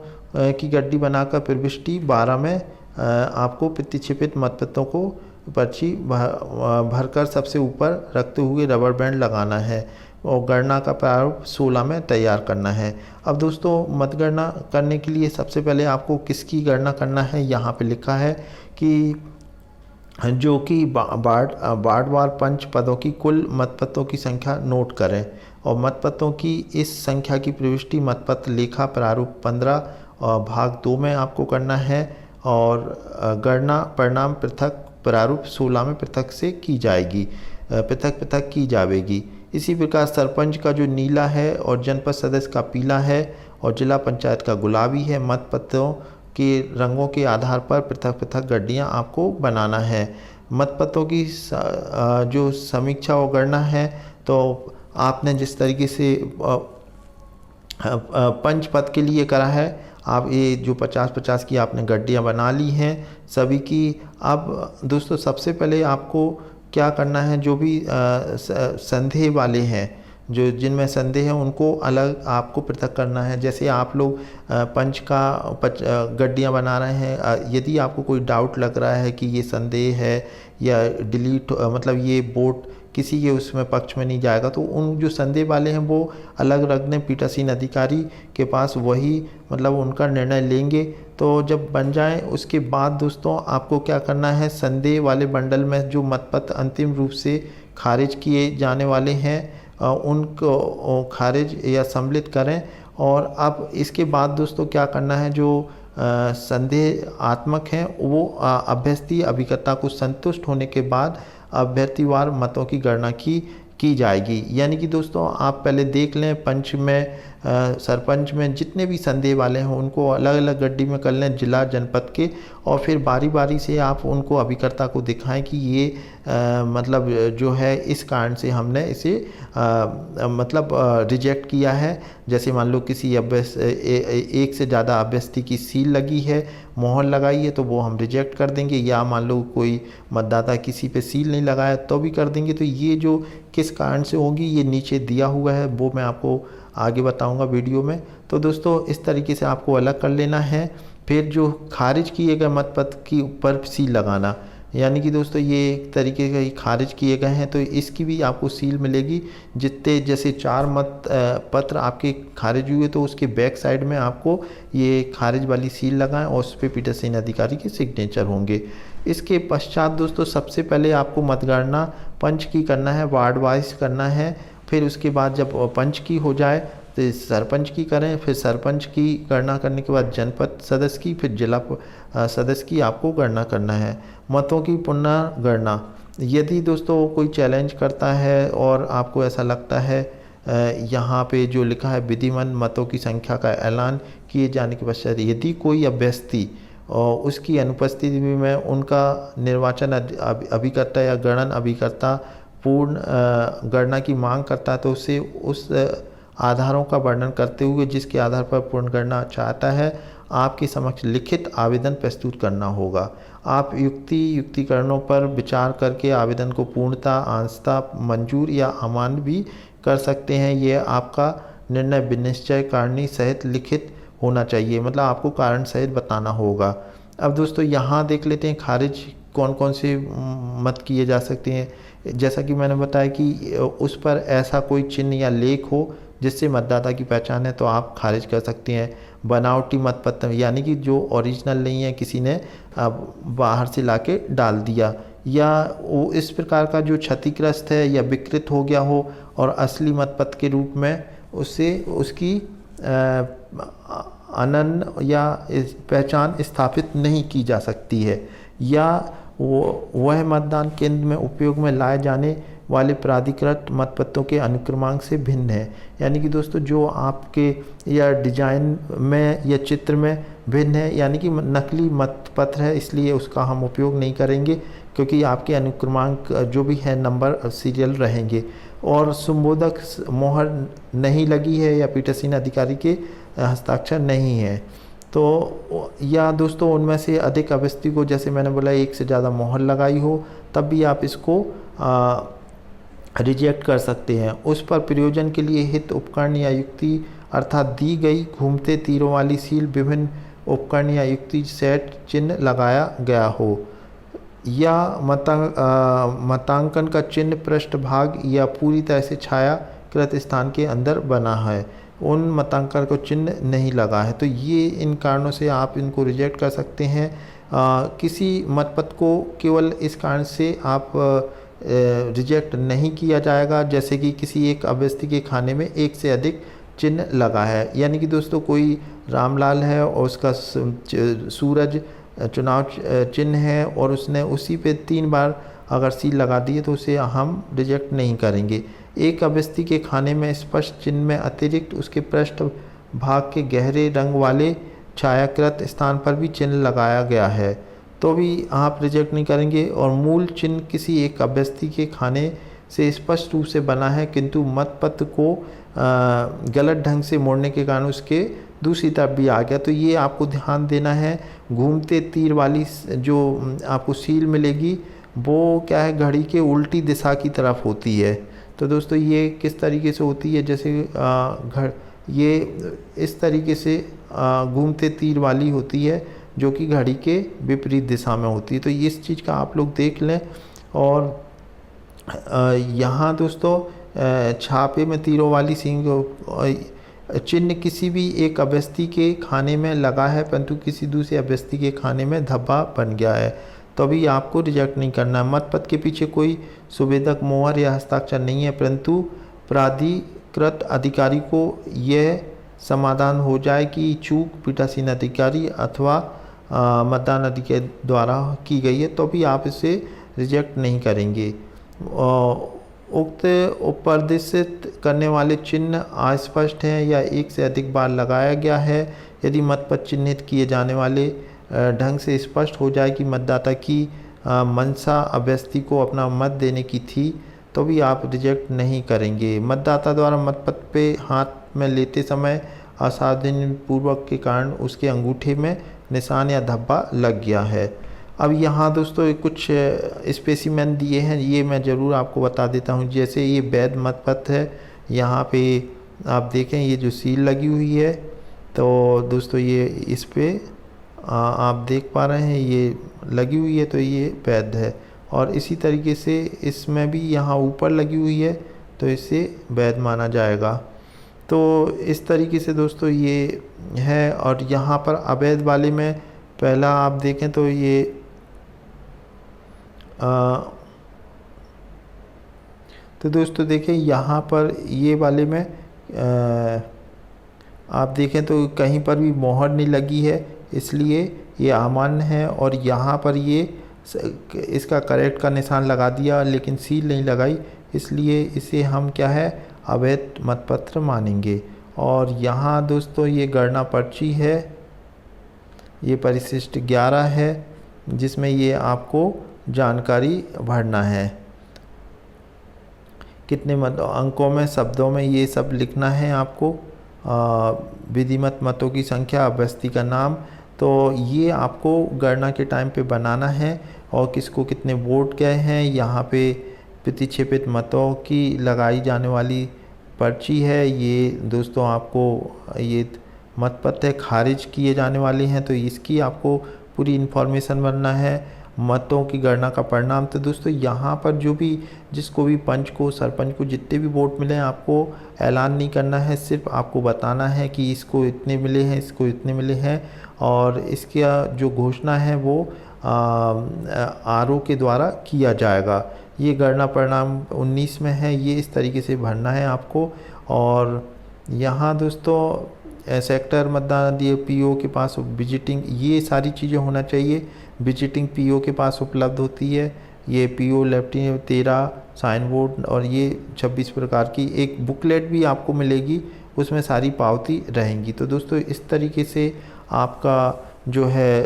की गड्डी बनाकर प्रविष्टि 12 में आपको प्रतिक्षेपित मतपत्रों को पर्ची भरकर सबसे ऊपर रखते हुए रबर बैंड लगाना है और गणना का प्रारूप 16 में तैयार करना है। अब दोस्तों, मतगणना करने के लिए सबसे पहले आपको किसकी गणना करना है, यहाँ पे लिखा है कि जो कि वार्डवार पंच पदों की कुल मतपत्रों की संख्या नोट करें और मतपत्रों की इस संख्या की प्रविष्टि मतपत्र लेखा प्रारूप 15 भाग 2 में आपको करना है और गणना परिणाम पृथक प्रारूप 16 में पृथक से की जाएगी, पृथक की जाएगी। इसी प्रकार सरपंच का जो नीला है और जनपद सदस्य का पीला है और जिला पंचायत का गुलाबी है। मतपत्रों के रंगों के आधार पर पृथक गड्डियाँ आपको बनाना है। मतपत्रों की जो समीक्षा और गणना है, तो आपने जिस तरीके से पंच पद के लिए करा है, आप ये जो 50-50 की आपने गड्डियाँ बना ली हैं सभी की। अब दोस्तों, सबसे पहले आपको क्या करना है, जो भी संदेह वाले हैं, जो जिनमें संदेह है, उनको अलग आपको पृथक करना है। जैसे आप लोग पंच का गड्डियाँ बना रहे हैं, यदि आपको कोई डाउट लग रहा है कि ये संदेह है या डिलीट मतलब ये वोट किसी के उसमें पक्ष में नहीं जाएगा, तो उन जो संदेह वाले हैं वो अलग रख दें पीठासीन अधिकारी के पास, वही मतलब उनका निर्णय लेंगे। तो जब बन जाए उसके बाद दोस्तों, आपको क्या करना है, संदेह वाले बंडल में जो मतपत्र अंतिम रूप से खारिज किए जाने वाले हैं उनको खारिज या सम्मिलित करें। और अब इसके बाद दोस्तों क्या करना है, जो संदेह आत्मक हैं वो अभ्यर्थी अभिकर्ता को संतुष्ट होने के बाद अभ्यर्थीवार मतों की गणना की जाएगी। यानी कि दोस्तों, आप पहले देख लें पंच में सरपंच में जितने भी संदेह वाले हैं उनको अलग अलग गड्डी में कर लें जिला जनपद के, और फिर बारी बारी से आप उनको अभिकर्ता को दिखाएं कि ये मतलब जो है इस कारण से हमने इसे मतलब रिजेक्ट किया है। जैसे मान लो किसी एक से ज़्यादा अभ्यर्थी की सील लगी है, मोहर लगाई है, तो वो हम रिजेक्ट कर देंगे, या मान लो कोई मतदाता किसी पे सील नहीं लगाया तो भी कर देंगे। तो ये जो किस कारण से होगी ये नीचे दिया हुआ है, वो मैं आपको आगे बताऊंगा वीडियो में। तो दोस्तों, इस तरीके से आपको अलग कर लेना है। फिर जो खारिज किए गए मतपत्र के ऊपर सील लगाना, यानी कि दोस्तों ये एक तरीके के खारिज किए गए हैं तो इसकी भी आपको सील मिलेगी। जितने जैसे 4 मत पत्र आपके खारिज हुए तो उसके बैक साइड में आपको ये खारिज वाली सील लगाएं और उस पर पीठासीन अधिकारी के सिग्नेचर होंगे। इसके पश्चात दोस्तों, सबसे पहले आपको मतगणना पंच की करना है, वार्ड वाइज करना है। फिर उसके बाद जब पंच की हो जाए तो सरपंच की करें, फिर सरपंच की गणना करने के बाद जनपद सदस्य की, फिर जिला सदस्य की आपको गणना करना है। मतों की पुनः गणना, यदि दोस्तों कोई चैलेंज करता है और आपको ऐसा लगता है यहाँ पे जो लिखा है विधिमान मतों की संख्या का ऐलान किए जाने के पश्चात यदि कोई अभ्यर्थी और उसकी अनुपस्थिति में उनका निर्वाचन अभिकर्ता या गणन अभिकर्ता पूर्ण गणना की मांग करता है, तो उसे उस आधारों का वर्णन करते हुए जिसके आधार पर पूर्ण गणना चाहता है आपके समक्ष लिखित आवेदन प्रस्तुत करना होगा। आप युक्तिकरणों पर विचार करके आवेदन को पूर्णता, अंशतः मंजूर या अमान्य भी कर सकते हैं। यह आपका निर्णय विनिश्चय करनी सहित लिखित होना चाहिए, मतलब आपको कारण सहित बताना होगा। अब दोस्तों यहाँ देख लेते हैं खारिज कौन कौन से मत किए जा सकते हैं। जैसा कि मैंने बताया कि उस पर ऐसा कोई चिन्ह या लेख हो जिससे मतदाता की पहचान है तो आप खारिज कर सकते हैं। बनावटी मतपत्र, यानी कि जो ओरिजिनल नहीं है, किसी ने बाहर से लाके डाल दिया, या वो इस प्रकार का जो क्षतिग्रस्त है या विकृत हो गया हो और असली मतपत्र के रूप में उससे उसकी अनन्य या पहचान स्थापित नहीं की जा सकती है, या वो वह मतदान केंद्र में उपयोग में लाए जाने वाले प्राधिकृत मतपत्रों के अनुक्रमांक से भिन्न है। यानी कि दोस्तों जो आपके या डिजाइन में या चित्र में भिन्न है, यानी कि नकली मतपत्र है, इसलिए उसका हम उपयोग नहीं करेंगे, क्योंकि आपके अनुक्रमांक जो भी है नंबर सीरियल रहेंगे। और संबोधक मोहर नहीं लगी है या पीठासीन अधिकारी के हस्ताक्षर नहीं है। तो या दोस्तों उनमें से अधिक अभ्यर्थी को, जैसे मैंने बोला, एक से ज़्यादा मोहर लगाई हो, तब भी आप इसको रिजेक्ट कर सकते हैं। उस पर प्रयोजन के लिए हित उपकरण या युक्ति अर्थात दी गई घूमते तीरों वाली सील विभिन्न उपकरण या युक्ति सेट चिन्ह लगाया गया हो, या मतांकन का चिन्ह पृष्ठभाग या पूरी तरह से छायाकृत स्थान के अंदर बना है, उन मतांकन को चिन्ह नहीं लगा है। तो ये इन कारणों से आप इनको रिजेक्ट कर सकते हैं। किसी मतपत्र को केवल इस कारण से आप रिजेक्ट नहीं किया जाएगा जैसे कि किसी एक अभ्यर्थी के खाने में एक से अधिक चिन्ह लगा है। यानी कि दोस्तों कोई रामलाल है और उसका सूरज चुनाव चिन्ह है और उसने उसी पे 3 बार अगर सील लगा दी है तो उसे हम रिजेक्ट नहीं करेंगे। एक अभ्यर्थी के खाने में स्पष्ट चिन्ह में अतिरिक्त उसके पृष्ठ भाग के गहरे रंग वाले छायाकृत स्थान पर भी चिन्ह लगाया गया है तो भी आप रिजेक्ट नहीं करेंगे। और मूल चिन्ह किसी एक अभ्यर्थी के खाने से स्पष्ट रूप से बना है किंतु मतपत्र को गलत ढंग से मोड़ने के कारण उसके दूसरी तरफ भी आ गया, तो ये आपको ध्यान देना है। घूमते तीर वाली जो आपको सील मिलेगी वो क्या है, घड़ी के उल्टी दिशा की तरफ होती है। तो दोस्तों ये किस तरीके से होती है, जैसे ये इस तरीके से घूमते तीर वाली होती है जो कि घड़ी के विपरीत दिशा में होती है। तो इस चीज़ का आप लोग देख लें। और यहाँ दोस्तों छापे में तीरों वाली सींग चिन्ह किसी भी एक अभ्यर्थी के खाने में लगा है परंतु किसी दूसरे अभ्यर्थी के खाने में धब्बा बन गया है तो भी आपको रिजेक्ट नहीं करना है। मतपत्र के पीछे कोई सुवेदक मोहर या हस्ताक्षर नहीं है परंतु प्राधिकृत अधिकारी को यह समाधान हो जाए कि चूक पीठासीन अधिकारी अथवा मतदान अधिकारी द्वारा की गई है तो भी आप इसे रिजेक्ट नहीं करेंगे। उक्त उपरदिशित करने वाले चिन्ह अस्पष्ट हैं या एक से अधिक बार लगाया गया है। यदि मतपत्र चिन्हित किए जाने वाले ढंग से स्पष्ट हो जाए कि मतदाता की मंशा अभ्यर्थी को अपना मत देने की थी तो भी आप रिजेक्ट नहीं करेंगे। मतदाता द्वारा मतपत्र पे हाथ में लेते समय असावधानीपूर्वक के कारण उसके अंगूठे में निशान या धब्बा लग गया है। अब यहाँ दोस्तों कुछ स्पेसिमेन दिए हैं, ये मैं ज़रूर आपको बता देता हूँ। जैसे ये वैध मतपत्र है, यहाँ पे आप देखें ये जो सील लगी हुई है तो दोस्तों ये इस पे आप देख पा रहे हैं ये लगी हुई है तो ये वैध है। और इसी तरीके से इसमें भी यहाँ ऊपर लगी हुई है तो इसे वैध माना जाएगा। तो इस तरीके से दोस्तों ये है। और यहाँ पर अवैध वाले में पहला आप देखें तो ये तो दोस्तों देखें यहाँ पर ये वाले में आप देखें तो कहीं पर भी मोहर नहीं लगी है इसलिए ये अमान्य है। और यहाँ पर ये इसका करेक्ट का निशान लगा दिया लेकिन सील नहीं लगाई इसलिए इसे हम क्या है अवैध मतपत्र मानेंगे। और यहाँ दोस्तों ये गणना पर्ची है, ये परिशिष्ट 11 है जिसमें ये आपको जानकारी भरना है, कितने अंकों में शब्दों में ये सब लिखना है आपको। विधिमत मतों की संख्या, अभ्यर्थी का नाम, तो ये आपको गणना के टाइम पे बनाना है। और किसको कितने वोट गए हैं, यहाँ पे प्रतिक्षेपित मतों की लगाई जाने वाली पर्ची है। ये दोस्तों आपको ये मतपत्र खारिज किए जाने वाले हैं तो इसकी आपको पूरी इन्फॉर्मेशन भरना है। मतों की गणना का परिणाम, तो दोस्तों यहाँ पर जो भी जिसको भी पंच को सरपंच को जितने भी वोट मिले हैं आपको ऐलान नहीं करना है, सिर्फ आपको बताना है कि इसको इतने मिले हैं, इसको इतने मिले हैं। और इसका जो घोषणा है वो आरओ के द्वारा किया जाएगा। ये गणना परिणाम 19 में है, ये इस तरीके से भरना है आपको। और यहाँ दोस्तों सेक्टर मतदान दिए पीओ के पास विजिटिंग, ये सारी चीज़ें होना चाहिए विजिटिंग पीओ के पास उपलब्ध होती है। ये पीओ लेफ्टिनेंट 13 साइन बोर्ड और ये 26 प्रकार की एक बुकलेट भी आपको मिलेगी, उसमें सारी पावती रहेंगी। तो दोस्तों इस तरीके से आपका जो है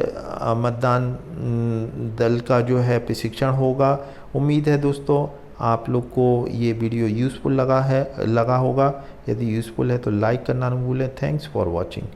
मतदान दल का जो है प्रशिक्षण होगा। उम्मीद है दोस्तों आप लोग को ये वीडियो यूज़फुल लगा होगा। यदि यूज़फुल है तो लाइक करना न भूलें। Thanks for watching.